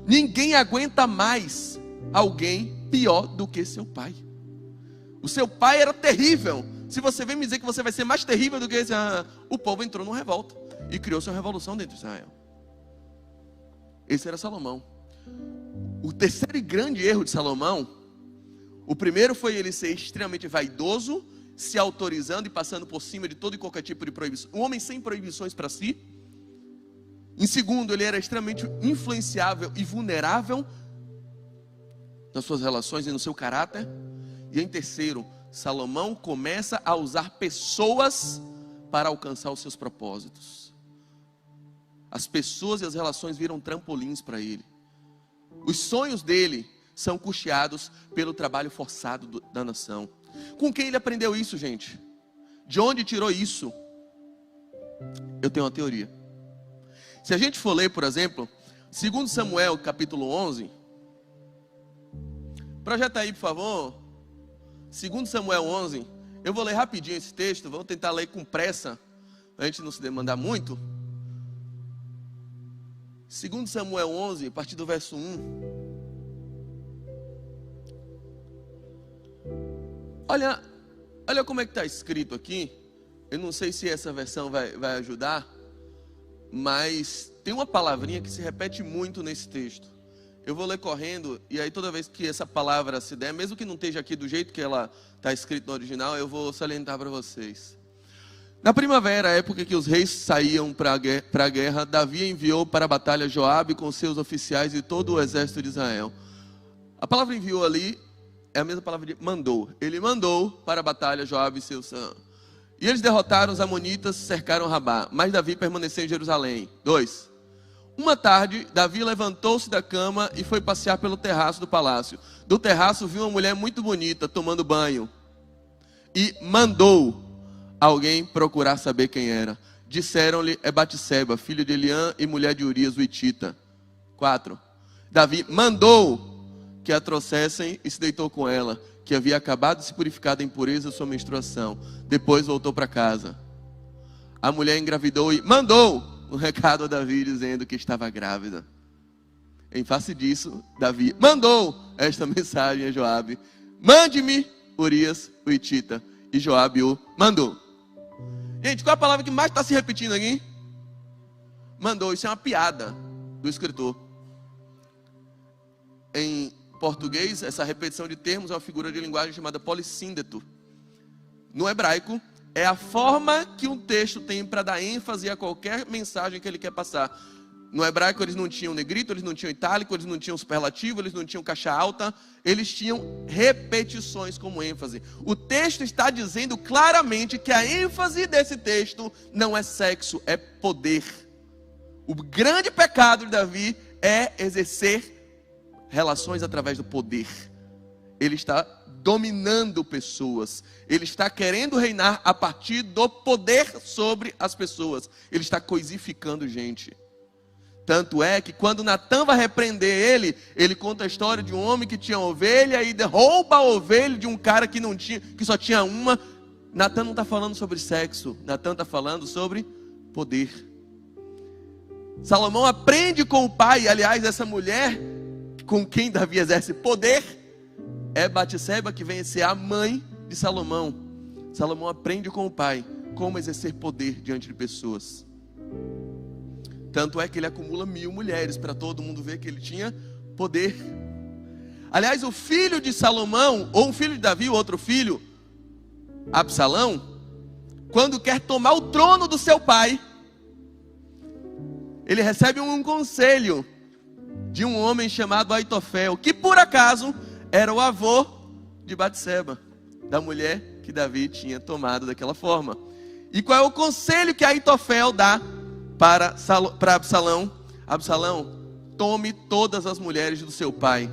Ninguém aguenta mais alguém pior do que seu pai. O seu pai era terrível. Se você vem me dizer que você vai ser mais terrível do que esse, o povo entrou numa revolta e criou-se uma revolução dentro de Israel. Esse era Salomão. O terceiro e grande erro de Salomão, o primeiro foi ele ser extremamente vaidoso, se autorizando e passando por cima de todo e qualquer tipo de proibição. Um homem sem proibições para si. Em segundo, ele era extremamente influenciável e vulnerável nas suas relações e no seu caráter. E em terceiro, Salomão começa a usar pessoas para alcançar os seus propósitos. As pessoas e as relações viram trampolins para ele. Os sonhos dele são custeados pelo trabalho forçado da nação. Com quem ele aprendeu isso, gente? De onde tirou isso? Eu tenho uma teoria. Se a gente for ler, por exemplo, 2 Samuel, capítulo 11. Projeta aí, por favor. 2 Samuel 11. Eu vou ler rapidinho esse texto. Vamos tentar ler com pressa, para a gente não se demandar muito. 2 Samuel 11, a partir do verso 1. Olha como é que está escrito aqui. Eu não sei se essa versão vai ajudar, mas tem uma palavrinha que se repete muito nesse texto. Eu vou ler correndo, e aí toda vez que essa palavra se der, mesmo que não esteja aqui do jeito que ela está escrita no original, eu vou salientar para vocês. Na primavera, a época que os reis saíam para a guerra, Davi enviou para a batalha Joabe com seus oficiais e todo o exército de Israel. A palavra enviou ali é a mesma palavra de mandou. Ele mandou para a batalha Joabe e seus... E eles derrotaram os amonitas, cercaram Rabá, mas Davi permaneceu em Jerusalém. 2. Uma tarde, Davi levantou-se da cama e foi passear pelo terraço do palácio. Do terraço viu uma mulher muito bonita tomando banho e mandou alguém procurar saber quem era. Disseram-lhe, é Batseba, filha de Eliã e mulher de Urias, o Hitita. 4. Davi mandou que a trouxessem e se deitou com ela, que havia acabado de se purificar da impureza da sua menstruação. Depois voltou para casa. A mulher engravidou e mandou um recado a Davi dizendo que estava grávida. Em face disso, Davi mandou esta mensagem a Joabe: mande-me Urias, o Hitita. E Joabe o mandou. Gente, qual é a palavra que mais está se repetindo aqui? Mandou. Isso é uma piada do escritor. Em português, essa repetição de termos é uma figura de linguagem chamada polissíndeto. No hebraico, é a forma que um texto tem para dar ênfase a qualquer mensagem que ele quer passar. No hebraico eles não tinham negrito, eles não tinham itálico, eles não tinham superlativo, eles não tinham caixa alta, eles tinham repetições como ênfase. O texto está dizendo claramente que a ênfase desse texto não é sexo, é poder. O grande pecado de Davi é exercer relações através do poder. Ele está dominando pessoas. Ele está querendo reinar a partir do poder sobre as pessoas. Ele está coisificando gente. Tanto é que quando Natan vai repreender ele conta a história de um homem que tinha ovelha e rouba a ovelha de um cara que não tinha, que só tinha uma. Natan não está falando sobre sexo. Natan está falando sobre poder. Salomão aprende com o pai. Aliás, essa mulher com quem Davi exerce poder é Batseba, que vem a ser a mãe de Salomão. Salomão aprende com o pai como exercer poder diante de pessoas. Tanto é que ele acumula 1000 mulheres para todo mundo ver que ele tinha poder. Aliás, o filho de Salomão, ou um filho de Davi, o outro filho, Absalão, quando quer tomar o trono do seu pai, ele recebe um conselho de um homem chamado Aitofel, que por acaso era o avô de Batseba, da mulher que Davi tinha tomado daquela forma. E qual é o conselho que Aitofel dá para Absalão? Absalão, tome todas as mulheres do seu pai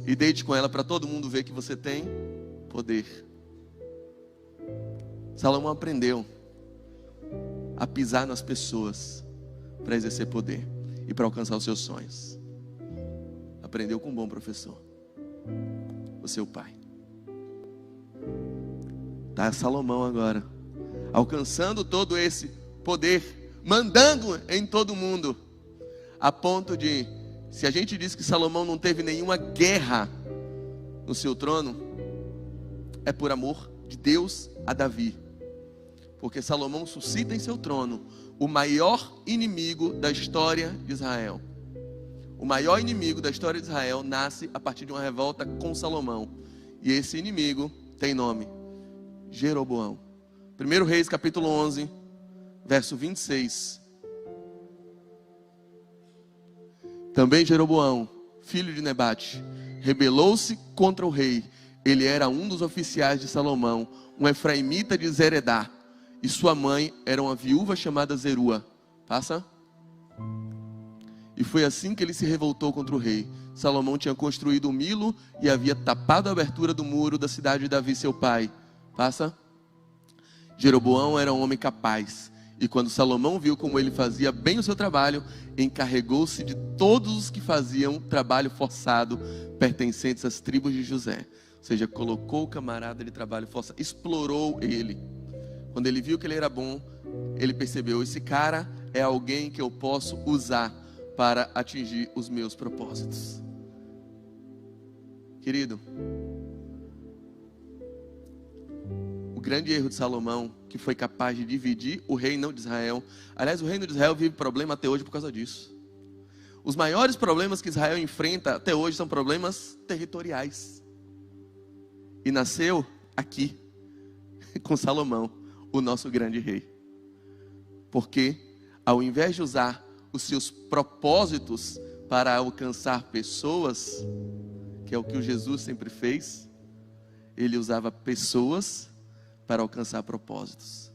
e deite com ela para todo mundo ver que você tem poder. Salomão aprendeu a pisar nas pessoas para exercer poder e para alcançar os seus sonhos. Aprendeu com um bom professor, o seu pai. Está Salomão agora, alcançando todo esse poder, mandando em todo mundo, a ponto de, se a gente diz que Salomão não teve nenhuma guerra no seu trono, é por amor de Deus a Davi. Porque Salomão suscita em seu trono o maior inimigo da história de Israel. O maior inimigo da história de Israel nasce a partir de uma revolta com Salomão. E esse inimigo tem nome: Jeroboão. 1 Reis capítulo 11, verso 26. Também Jeroboão, filho de Nebate, rebelou-se contra o rei. Ele era um dos oficiais de Salomão, um efraimita de Zeredá. E sua mãe era uma viúva chamada Zerua. Passa. E foi assim que ele se revoltou contra o rei. Salomão tinha construído o Milo e havia tapado a abertura do muro da cidade de Davi, seu pai. Passa. Jeroboão era um homem capaz. E quando Salomão viu como ele fazia bem o seu trabalho, encarregou-se de todos os que faziam trabalho forçado pertencentes às tribos de José. Ou seja, colocou o camarada de trabalho forçado, explorou ele. Quando ele viu que ele era bom, ele percebeu: esse cara é alguém que eu posso usar para atingir os meus propósitos. Querido, o grande erro de Salomão, que foi capaz de dividir o reino de Israel. Aliás, o reino de Israel vive problema até hoje por causa disso. Os maiores problemas que Israel enfrenta até hoje são problemas territoriais. E nasceu aqui, com Salomão, o nosso grande rei. Porque ao invés de usar os seus propósitos para alcançar pessoas, que é o que o Jesus sempre fez, ele usava pessoas para alcançar propósitos,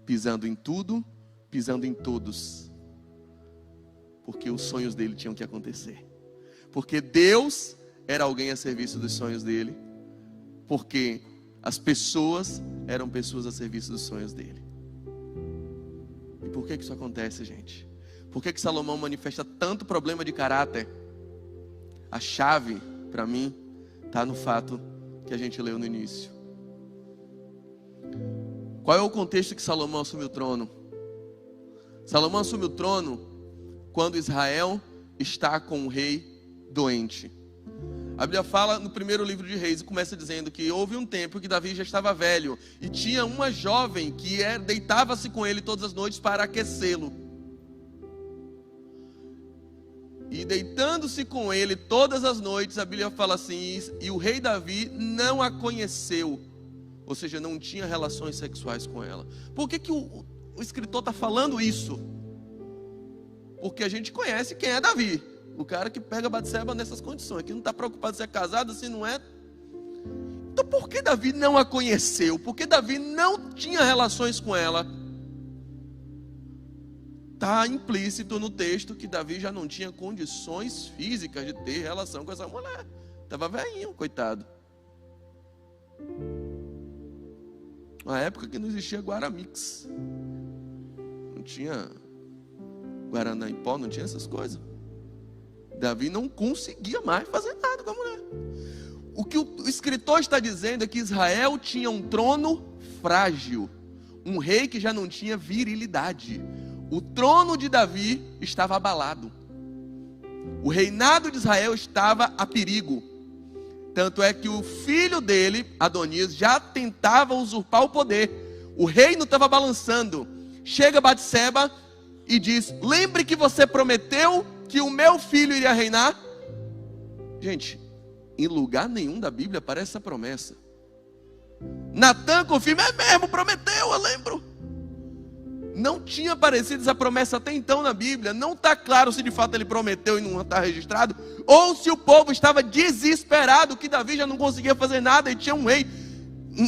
pisando em tudo, pisando em todos, porque os sonhos dele tinham que acontecer, porque Deus era alguém a serviço dos sonhos dele, porque as pessoas eram pessoas a serviço dos sonhos dele. E por que isso acontece, gente? Por que Salomão manifesta tanto problema de caráter? A chave, para mim, está no fato que a gente leu no início. Qual é o contexto que Salomão assume o trono? Salomão assume o trono quando Israel está com um rei doente. A Bíblia fala no primeiro livro de Reis, e começa dizendo que houve um tempo que Davi já estava velho, e tinha uma jovem que deitava-se com ele todas as noites para aquecê-lo. E deitando-se com ele todas as noites, a Bíblia fala assim, e o rei Davi não a conheceu, ou seja, não tinha relações sexuais com ela. Por que o escritor está falando isso? Porque a gente conhece quem é Davi. O cara que pega Batseba nessas condições, que não está preocupado se é casado, se não é. Então por que Davi não a conheceu? Por que Davi não tinha relações com ela? Está implícito no texto que Davi já não tinha condições físicas de ter relação com essa mulher. Estava velhinho, coitado. Uma época que não existia Guaramix. Não tinha Guaraná em pó, não tinha essas coisas. Davi não conseguia mais fazer nada com a mulher. O que o escritor está dizendo é que Israel tinha um trono frágil. Um rei que já não tinha virilidade. O trono de Davi estava abalado. O reinado de Israel estava a perigo. Tanto é que o filho dele, Adonias, já tentava usurpar o poder. O reino estava balançando. Chega Batseba e diz: lembre que você prometeu que o meu filho iria reinar. Gente, em lugar nenhum da Bíblia aparece essa promessa. Natã confirma: é mesmo, prometeu, eu lembro. Não tinha aparecido essa promessa até então na Bíblia. Não está claro se de fato ele prometeu e não está registrado, ou se o povo estava desesperado que Davi já não conseguia fazer nada e tinha um rei,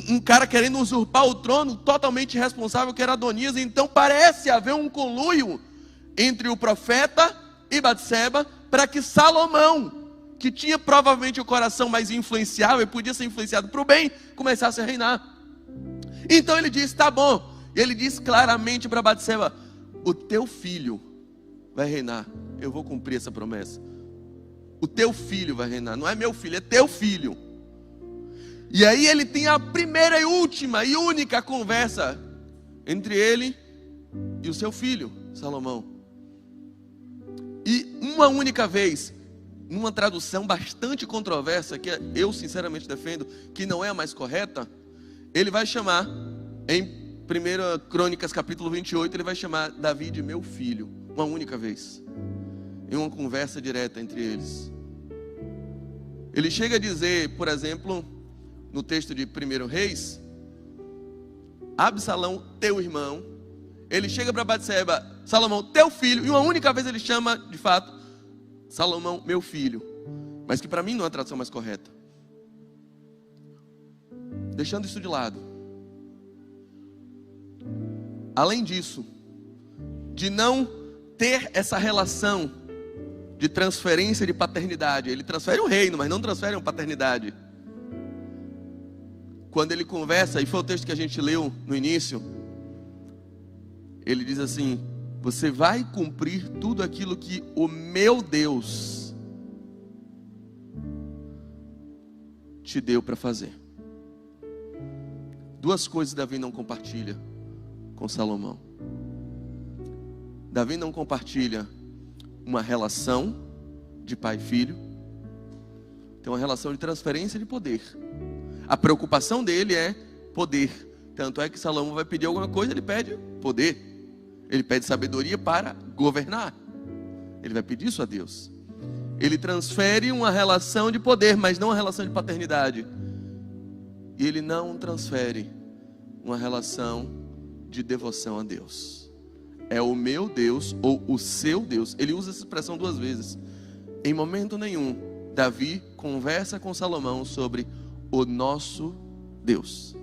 um cara querendo usurpar o trono, totalmente irresponsável, que era Adonias. Então parece haver um conluio entre o profeta e Batseba para que Salomão que tinha provavelmente o coração mais influenciável, e podia ser influenciado para o bem, começasse a reinar. Então ele disse, tá bom. E ele disse claramente para Batseba, o teu filho vai reinar. Eu vou cumprir essa promessa. O teu filho vai reinar. Não é meu filho, é teu filho. E aí ele tem a primeira e última e única conversa entre ele e o seu filho, Salomão. E uma única vez, numa tradução bastante controversa, que eu sinceramente defendo que não é a mais correta, ele vai chamar, em 1 Crônicas capítulo 28, ele vai chamar Davi de meu filho, uma única vez, em uma conversa direta entre eles. Ele chega a dizer, por exemplo, no texto de 1 Reis, Absalão, teu irmão. Ele chega para Batseba, Salomão, teu filho, e uma única vez ele chama, de fato, Salomão, meu filho. Mas que para mim não é a tradução mais correta. Deixando isso de lado. Além disso, de não ter essa relação de transferência de paternidade. Ele transfere um reino, mas não transfere uma paternidade. Quando ele conversa, e foi o texto que a gente leu no início, ele diz assim, você vai cumprir tudo aquilo que o meu Deus te deu para fazer. Duas coisas Davi não compartilha com Salomão. Davi não compartilha uma relação de pai e filho. Tem uma relação de transferência de poder. A preocupação dele é poder. Tanto é que Salomão vai pedir alguma coisa, ele pede poder. Ele pede sabedoria para governar. Ele vai pedir isso a Deus. Ele transfere uma relação de poder, mas não uma relação de paternidade. E ele não transfere uma relação de devoção a Deus. É o meu Deus ou o seu Deus. Ele usa essa expressão duas vezes. Em momento nenhum, Davi conversa com Salomão sobre o nosso Deus.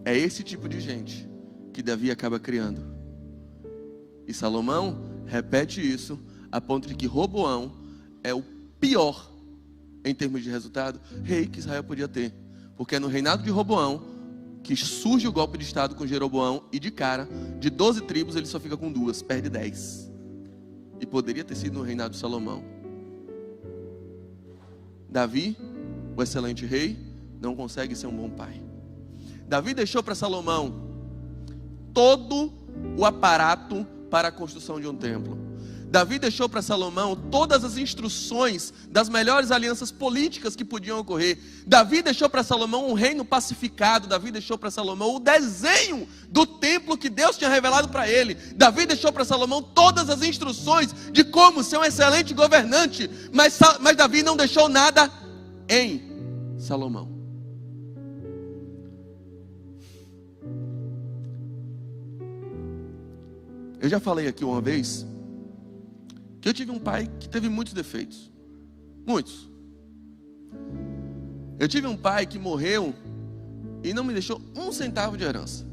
É esse tipo de gente que Davi acaba criando. E Salomão repete isso a ponto de que Roboão é o pior, em termos de resultado, rei que Israel podia ter. Porque é no reinado de Roboão que surge o golpe de estado com Jeroboão, e de cara, de 12 tribos ele só fica com 2, perde 10. E poderia ter sido no reinado de Salomão. Davi, o excelente rei, não consegue ser um bom pai. Davi deixou para Salomão todo o aparato para a construção de um templo. Davi deixou para Salomão todas as instruções das melhores alianças políticas que podiam ocorrer. Davi deixou para Salomão um reino pacificado. Davi deixou para Salomão o desenho do templo que Deus tinha revelado para ele. Davi deixou para Salomão todas as instruções de como ser um excelente governante. Mas Davi não deixou nada em Salomão. Eu já falei aqui uma vez que eu tive um pai que teve muitos defeitos. Muitos. Eu tive um pai que morreu e não me deixou um centavo de herança.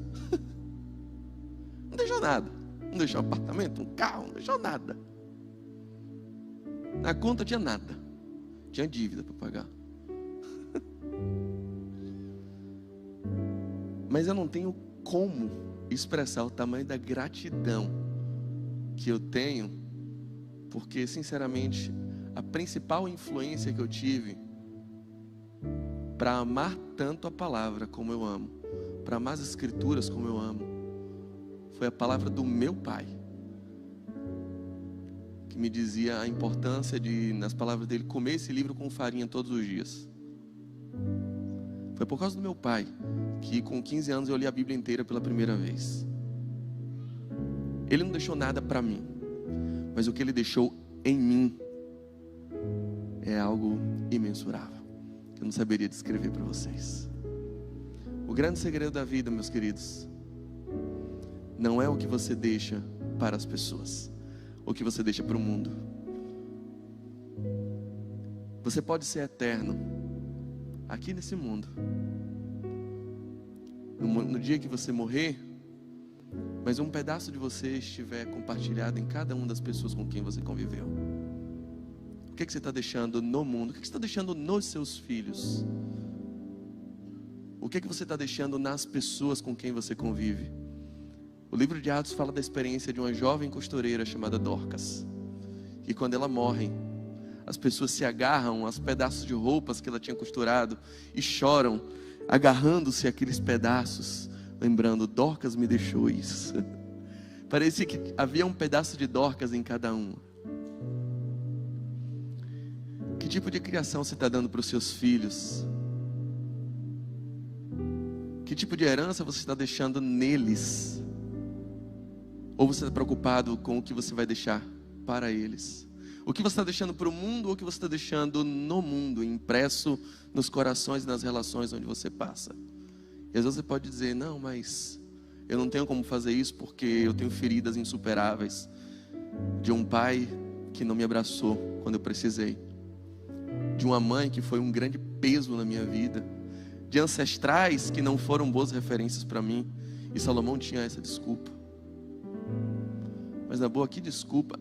Não deixou nada. Não deixou apartamento, um carro, não deixou nada. Na conta tinha nada. Tinha dívida para pagar. Mas eu não tenho como expressar o tamanho da gratidão que eu tenho, porque sinceramente a principal influência que eu tive para amar tanto a palavra como eu amo, para amar as escrituras como eu amo, foi a palavra do meu pai, que me dizia a importância de, nas palavras dele, comer esse livro com farinha todos os dias. Foi por causa do meu pai que com 15 anos eu li a Bíblia inteira pela primeira vez. Ele não deixou nada para mim, mas o que ele deixou em mim é algo imensurável, que eu não saberia descrever para vocês. O grande segredo da vida, meus queridos, não é o que você deixa para as pessoas, o que você deixa para o mundo. Você pode ser eterno aqui nesse mundo. No dia que você morrer, mas um pedaço de você estiver compartilhado em cada uma das pessoas com quem você conviveu. O que você está deixando no mundo? O que você está deixando nos seus filhos? O que você está deixando nas pessoas com quem você convive? O livro de Atos fala da experiência de uma jovem costureira chamada Dorcas. E quando ela morre, as pessoas se agarram aos pedaços de roupas que ela tinha costurado e choram, agarrando-se àqueles pedaços, lembrando: Dorcas me deixou isso. Parecia que havia um pedaço de Dorcas em cada um. Que tipo de criação você está dando para os seus filhos? Que tipo de herança você está deixando neles? Ou você está preocupado com o que você vai deixar para eles? O que você está deixando para o mundo ou o que você está deixando no mundo, impresso nos corações e nas relações onde você passa? E às vezes você pode dizer: não, mas eu não tenho como fazer isso porque eu tenho feridas insuperáveis de um pai que não me abraçou quando eu precisei, de uma mãe que foi um grande peso na minha vida, de ancestrais que não foram boas referências para mim. E Salomão tinha essa desculpa. Mas na boa, que desculpa?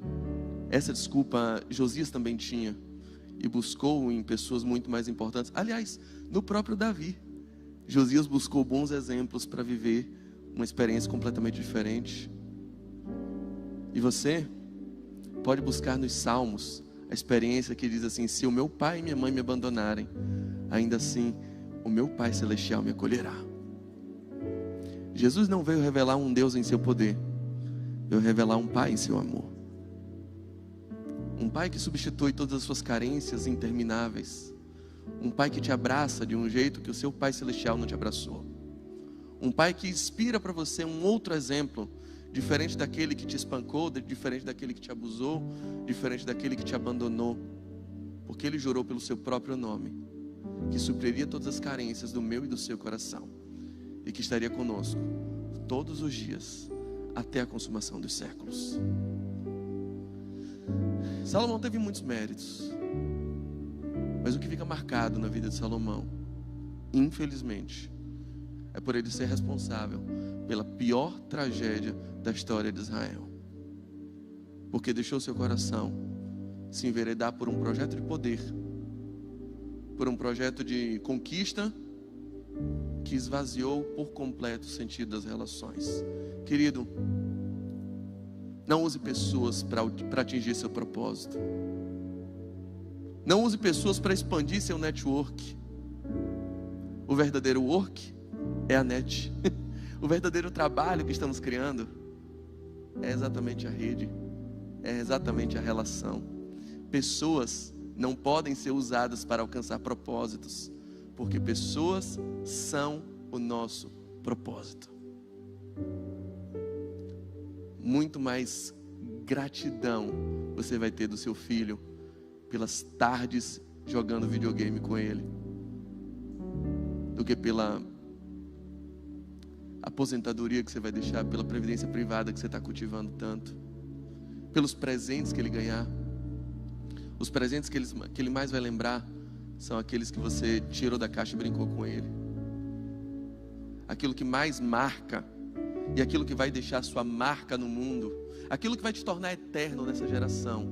Essa desculpa Josias também tinha, e buscou em pessoas muito mais importantes. Aliás, no próprio Davi, Josias buscou bons exemplos para viver uma experiência completamente diferente. E você pode buscar nos Salmos a experiência que diz assim: se o meu pai e minha mãe me abandonarem, ainda assim o meu Pai Celestial me acolherá. Jesus não veio revelar um Deus em seu poder, veio revelar um Pai em seu amor. Um Pai que substitui todas as suas carências intermináveis. Um Pai que te abraça de um jeito que o seu Pai Celestial não te abraçou. Um Pai que inspira para você um outro exemplo, diferente daquele que te espancou, diferente daquele que te abusou, diferente daquele que te abandonou. Porque Ele jurou pelo seu próprio nome que supriria todas as carências do meu e do seu coração, e que estaria conosco todos os dias até a consumação dos séculos. Salomão teve muitos méritos, mas o que fica marcado na vida de Salomão, infelizmente, é por ele ser responsável pela pior tragédia da história de Israel, porque deixou seu coração se enveredar por um projeto de poder, por um projeto de conquista que esvaziou por completo o sentido das relações. Querido, não use pessoas para atingir seu propósito. Não use pessoas para expandir seu network. O verdadeiro work é a net. O verdadeiro trabalho que estamos criando é exatamente a rede, é exatamente a relação. Pessoas não podem ser usadas para alcançar propósitos, porque pessoas são o nosso propósito. Muito mais gratidão você vai ter do seu filho pelas tardes jogando videogame com ele, do que pela aposentadoria que você vai deixar, pela previdência privada que você está cultivando tanto, pelos presentes que ele ganhar. Os presentes que ele mais vai lembrar são aqueles que você tirou da caixa e brincou com ele. Aquilo que mais marca, e aquilo que vai deixar sua marca no mundo, aquilo que vai te tornar eterno nessa geração.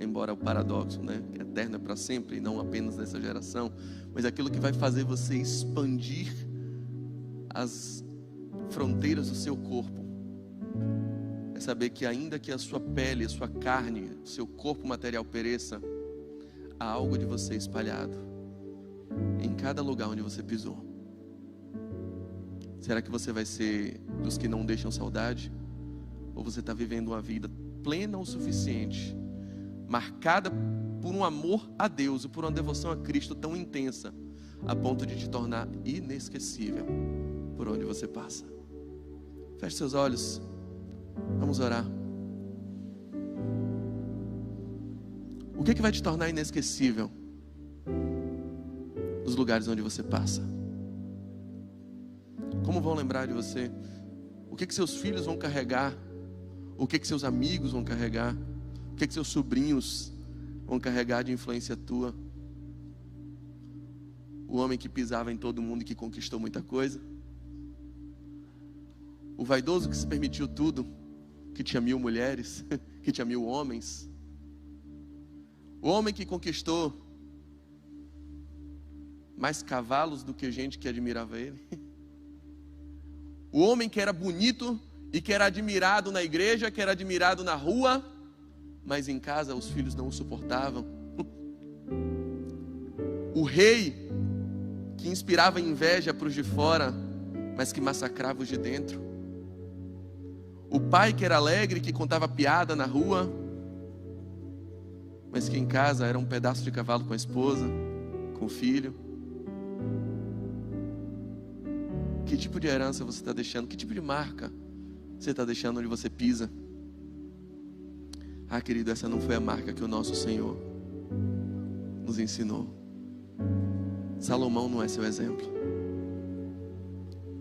Embora o paradoxo, né? Que eterno é para sempre e não apenas nessa geração, mas aquilo que vai fazer você expandir as fronteiras do seu corpo. É saber que ainda que a sua pele, a sua carne, o seu corpo material pereça, há algo de você espalhado em cada lugar onde você pisou. Será que você vai ser dos que não deixam saudade? Ou você está vivendo uma vida plena o suficiente, marcada por um amor a Deus e por uma devoção a Cristo tão intensa, a ponto de te tornar inesquecível por onde você passa? Feche seus olhos. Vamos orar. O que vai te tornar inesquecível nos lugares onde você passa? Como vão lembrar de você? O que seus filhos vão carregar? O que seus amigos vão carregar? O que seus sobrinhos vão carregar de influência tua? O homem que pisava em todo mundo e que conquistou muita coisa? O vaidoso que se permitiu tudo, que tinha 1000 mulheres, que tinha 1000 homens? O homem que conquistou mais cavalos do que gente que admirava ele. O homem que era bonito e que era admirado na igreja, que era admirado na rua, mas em casa os filhos não o suportavam. O rei que inspirava inveja para os de fora, mas que massacrava os de dentro. O pai que era alegre, que contava piada na rua, mas que em casa era um pedaço de cavalo com a esposa, com o filho. Que tipo de herança você está deixando? Que tipo de marca você está deixando onde você pisa? Ah, querido, essa não foi a marca que o nosso Senhor nos ensinou. Salomão não é seu exemplo.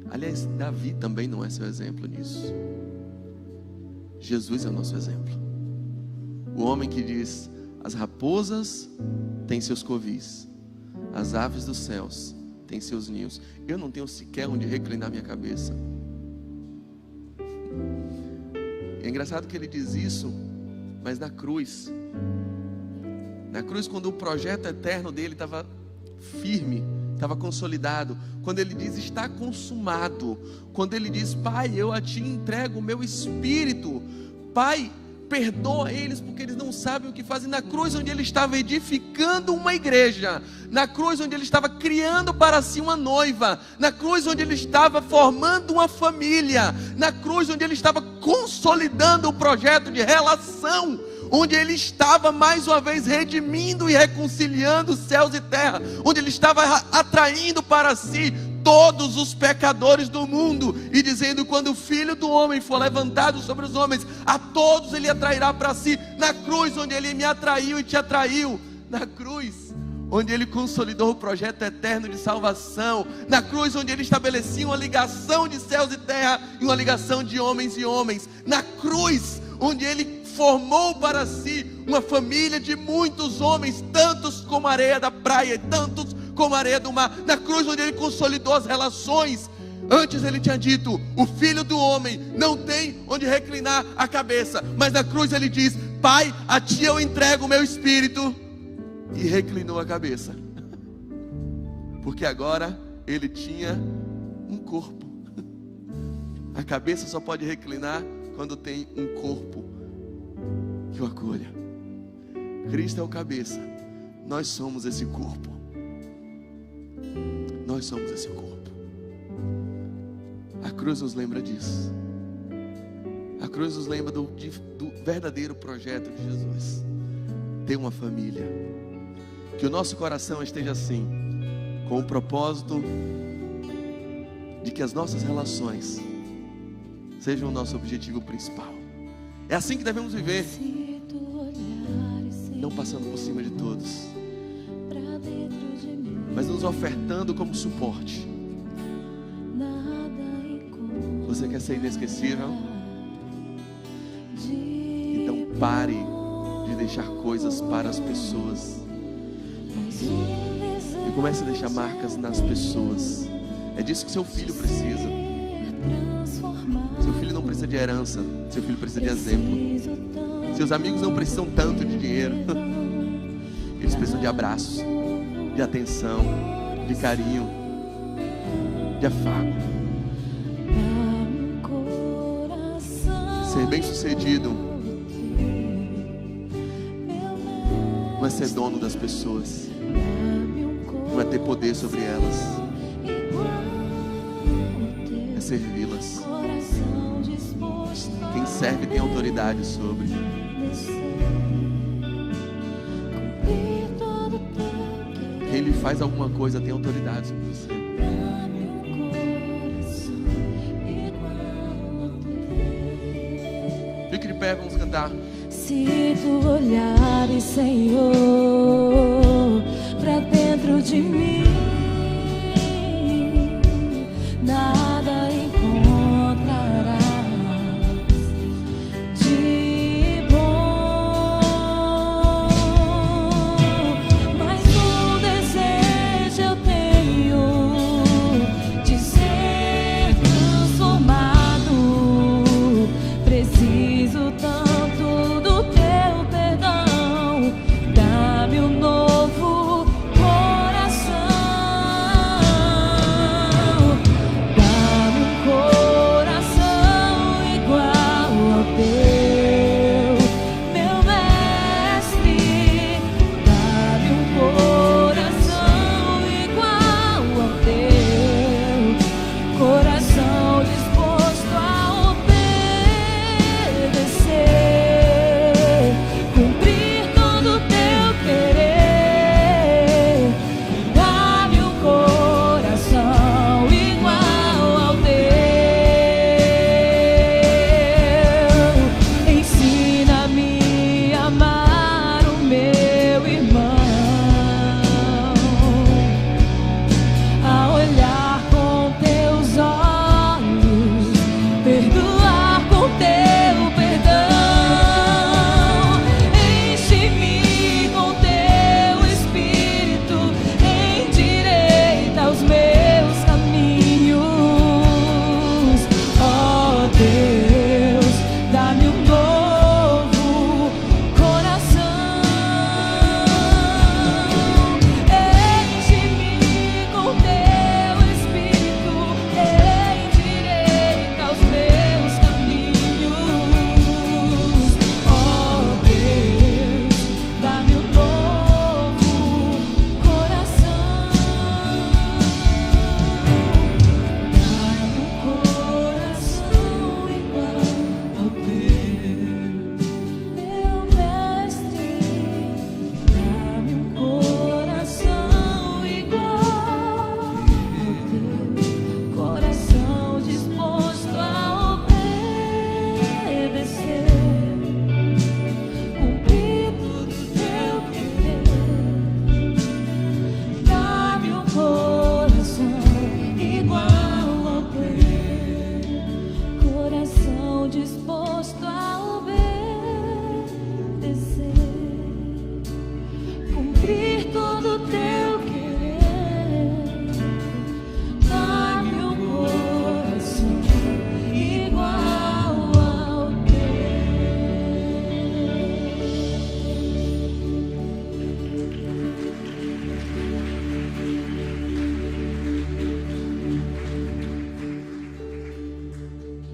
Aliás, Davi também não é seu exemplo nisso. Jesus é o nosso exemplo. O homem que diz: as raposas têm seus covis, as aves dos céus têm seus ninhos, eu não tenho sequer onde reclinar minha cabeça. É engraçado que ele diz isso, mas na cruz, quando o projeto eterno dele estava firme, estava consolidado, quando ele diz está consumado, quando ele diz: Pai, eu a ti entrego o meu espírito, Pai, perdoa eles porque eles não sabem o que fazem. Na cruz onde ele estava edificando uma igreja, na cruz onde ele estava criando para si uma noiva, na cruz onde ele estava formando uma família, na cruz onde ele estava consolidando o projeto de relação, onde ele estava mais uma vez redimindo e reconciliando céus e terra, onde ele estava atraindo para si todos os pecadores do mundo e dizendo: quando o Filho do Homem for levantado sobre os homens, a todos ele atrairá para si. Na cruz onde ele me atraiu e te atraiu, na cruz onde ele consolidou o projeto eterno de salvação, na cruz onde ele estabelecia uma ligação de céus e terra e uma ligação de homens e homens, na cruz onde ele formou para si uma família de muitos homens, tantos como a areia da praia e tantos como a areia do mar, na cruz onde ele consolidou as relações. Antes ele tinha dito: o Filho do Homem não tem onde reclinar a cabeça, mas na cruz ele diz: Pai, a ti eu entrego o meu espírito, e reclinou a cabeça, porque agora ele tinha um corpo. A cabeça só pode reclinar quando tem um corpo que o acolha. Cristo é o cabeça, nós somos esse corpo. Nós somos esse corpo. A cruz nos lembra disso. A cruz nos lembra do verdadeiro projeto de Jesus: ter uma família. Que o nosso coração esteja assim, com o propósito de que as nossas relações sejam o nosso objetivo principal. É assim que devemos viver, não passando por cima de todos, mas nos ofertando como suporte. Você quer ser inesquecível? Então pare de deixar coisas para as pessoas e comece a deixar marcas nas pessoas. É disso que seu filho precisa. Seu filho não precisa de herança, seu filho precisa de exemplo. Seus amigos não precisam tanto de dinheiro, eles precisam de abraços, de atenção, de carinho, de afago. Ser bem sucedido não é ser dono das pessoas, não é ter poder sobre elas, é servi-las. Quem serve tem autoridade sobre. Quem lhe faz alguma coisa tem autoridade sobre você. Fique de pé, vamos cantar. Se tu olhares, Senhor, pra dentro de mim, nada encontrarás de bom, mas um desejo eu tenho de ser transformado. Preciso tanto do teu perdão, da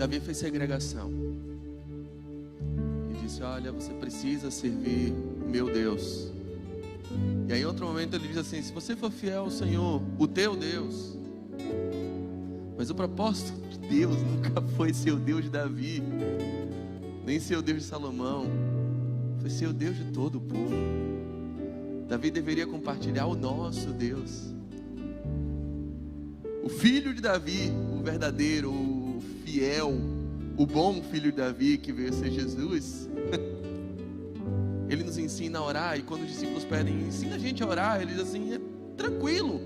Davi fez segregação. E disse: olha, você precisa servir o meu Deus. E aí em outro momento ele diz assim: se você for fiel ao Senhor, o teu Deus. Mas o propósito de Deus nunca foi ser o Deus de Davi, nem ser o Deus de Salomão. Foi ser o Deus de todo o povo. Davi deveria compartilhar o nosso Deus. O filho de Davi, o verdadeiro, o fiel, o bom filho de Davi, que veio ser Jesus, ele nos ensina a orar. E quando os discípulos pedem: ensina a gente a orar, ele diz assim: é tranquilo.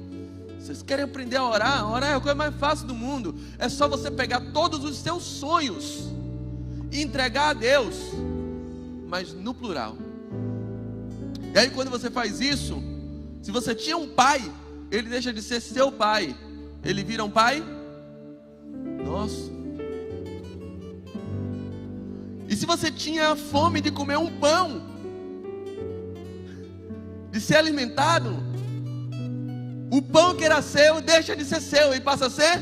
Vocês querem aprender a orar? Orar é a coisa mais fácil do mundo. É só você pegar todos os seus sonhos e entregar a Deus, mas no plural. E aí quando você faz isso, se você tinha um pai, ele deixa de ser seu pai, ele vira um pai nosso. E se você tinha fome de comer um pão, de ser alimentado, o pão que era seu deixa de ser seu e passa a ser.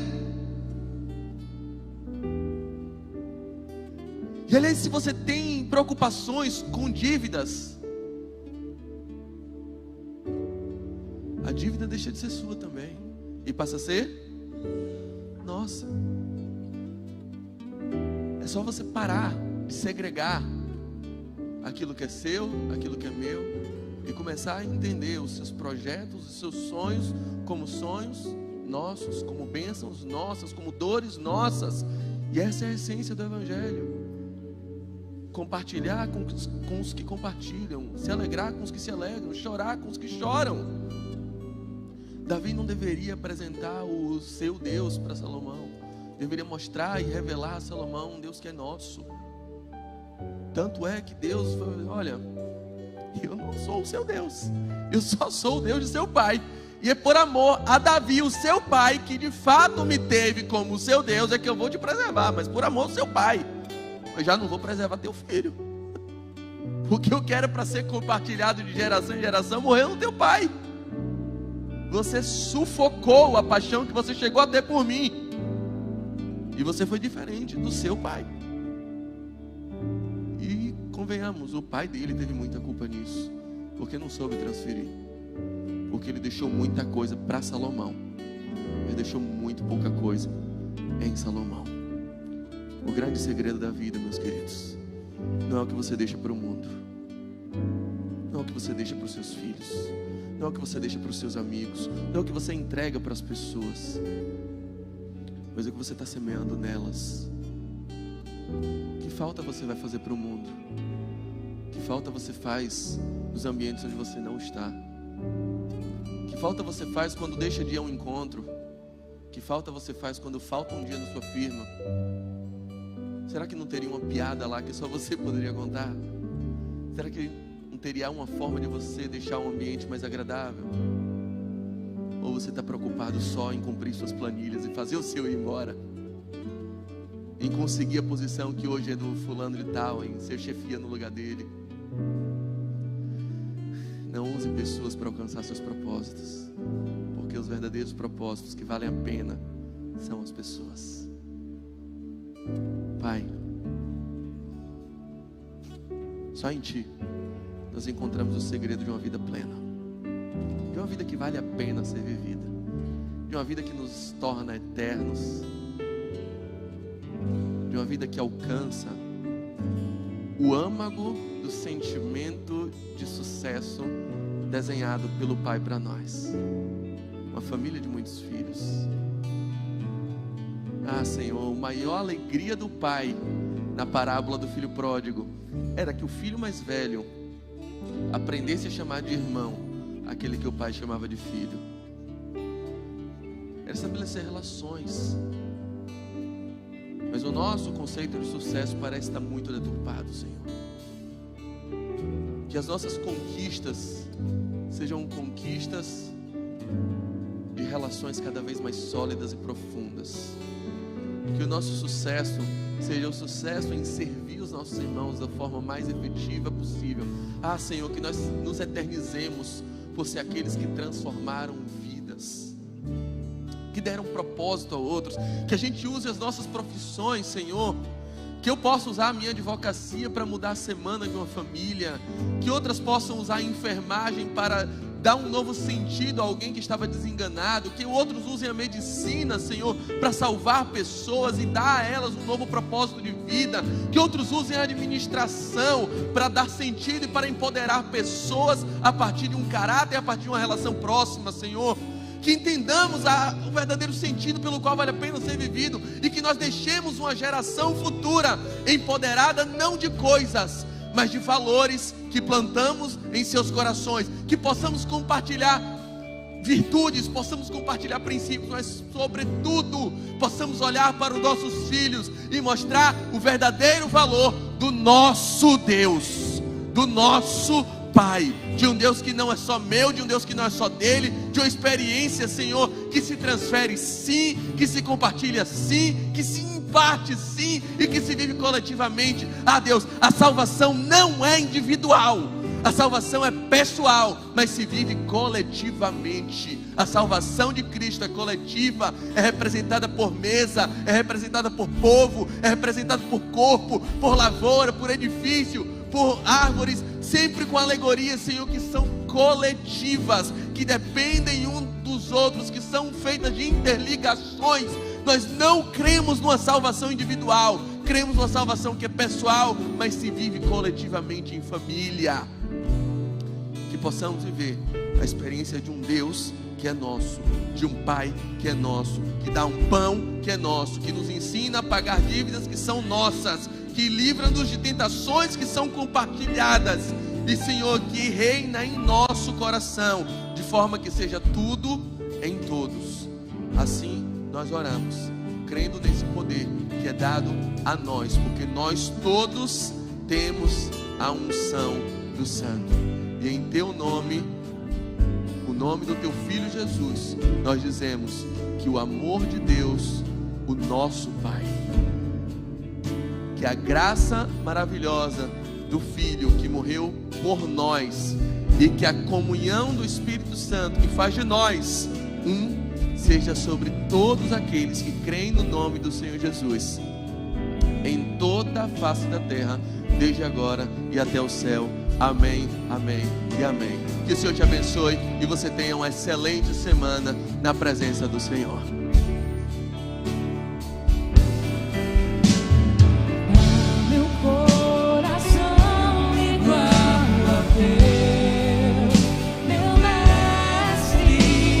E aliás, se você tem preocupações com dívidas, a dívida deixa de ser sua também e passa a ser nossa. É só você parar de segregar aquilo que é seu, aquilo que é meu, e começar a entender os seus projetos, os seus sonhos nossos, como bênçãos nossas, como dores nossas. E essa é a essência do Evangelho. Compartilhar com os que compartilham, se alegrar com os que se alegram, chorar com os que choram. Davi não deveria apresentar o seu Deus para Salomão, deveria mostrar e revelar a Salomão um Deus que é nosso. Tanto é que Deus falou: olha, eu não sou o seu Deus, eu só sou o Deus de seu pai. E é por amor a Davi, o seu pai, que de fato me teve como o seu Deus, é que eu vou te preservar. Mas por amor ao seu pai, eu já não vou preservar teu filho. Porque eu quero, para ser compartilhado de geração em geração, morrer no teu pai. Você sufocou a paixão que você chegou a ter por mim, e você foi diferente do seu pai. E convenhamos, o pai dele teve muita culpa nisso, porque não soube transferir, porque ele deixou muita coisa para Salomão, ele deixou muito pouca coisa em Salomão. O grande segredo da vida, meus queridos, não é o que você deixa para o mundo, não é o que você deixa para os seus filhos, não é o que você deixa para os seus amigos, não é o que você entrega para as pessoas, mas é o que você está semeando nelas. Que falta você vai fazer para o mundo? Que falta você faz nos ambientes onde você não está? Que falta você faz quando deixa de ir a um encontro? Que falta você faz quando falta um dia na sua firma? Será que não teria uma piada lá que só você poderia contar? Será que não teria uma forma de você deixar um ambiente mais agradável? Ou você está preocupado só em cumprir suas planilhas e fazer o seu ir embora? Em conseguir a posição que hoje é do fulano de tal, em ser chefia no lugar dele? Não use pessoas para alcançar seus propósitos, porque os verdadeiros propósitos que valem a pena são as pessoas. Pai, só em Ti nós encontramos o segredo de uma vida plena, de uma vida que vale a pena ser vivida, de uma vida que nos torna eternos, de uma vida que alcança o âmago do sentimento de sucesso desenhado pelo Pai para nós. Uma família de muitos filhos. Ah, Senhor, a maior alegria do Pai na parábola do filho pródigo era que o filho mais velho aprendesse a chamar de irmão aquele que o pai chamava de filho. Era estabelecer relações. Mas o nosso conceito de sucesso parece estar muito deturpado, Senhor. Que as nossas conquistas sejam conquistas de relações cada vez mais sólidas e profundas. Que o nosso sucesso seja o sucesso em servir os nossos irmãos da forma mais efetiva possível. Ah, Senhor, que nós nos eternizemos por ser aqueles que transformaram vidas, que deram propósito a outros. Que a gente use as nossas profissões, Senhor. Que eu possa usar a minha advocacia para mudar a semana de uma família. Que outras possam usar a enfermagem para dar um novo sentido a alguém que estava desenganado. Que outros usem a medicina, Senhor, para salvar pessoas e dar a elas um novo propósito de vida. Que outros usem a administração para dar sentido e para empoderar pessoas a partir de um caráter, a partir de uma relação próxima, Senhor. Que entendamos o verdadeiro sentido pelo qual vale a pena ser vivido, e que nós deixemos uma geração futura empoderada não de coisas, mas de valores que plantamos em seus corações. Que possamos compartilhar virtudes, possamos compartilhar princípios, mas sobretudo possamos olhar para os nossos filhos e mostrar o verdadeiro valor do nosso Deus, do nosso Pai, de um Deus que não é só meu, de um Deus que não é só dele, de uma experiência, Senhor, que se transfere sim, que se compartilha sim, que se imparte sim, e que se vive coletivamente. Ah, Deus, a salvação não é individual, a salvação é pessoal, mas se vive coletivamente. A salvação de Cristo é coletiva, é representada por mesa, é representada por povo, é representada por corpo, por lavoura, por edifício, por árvores, sempre com alegorias, Senhor, que são coletivas, que dependem um dos outros, que são feitas de interligações. Nós não cremos numa salvação individual, cremos numa salvação que é pessoal, mas se vive coletivamente em família. Que possamos viver a experiência de um Deus que é nosso, de um Pai que é nosso, que dá um pão que é nosso, que nos ensina a pagar dívidas que são nossas, que livra-nos de tentações que são compartilhadas, e Senhor, que reina em nosso coração, de forma que seja tudo em todos. Assim nós oramos, crendo nesse poder que é dado a nós, porque nós todos temos a unção do Santo, e em Teu nome, o nome do Teu Filho Jesus, nós dizemos que o amor de Deus, o nosso Pai, que a graça maravilhosa do Filho que morreu por nós, e que a comunhão do Espírito Santo que faz de nós seja sobre todos aqueles que creem no nome do Senhor Jesus, em toda a face da terra, desde agora e até o céu. Amém, amém e amém. Que o Senhor te abençoe e você tenha uma excelente semana na presença do Senhor.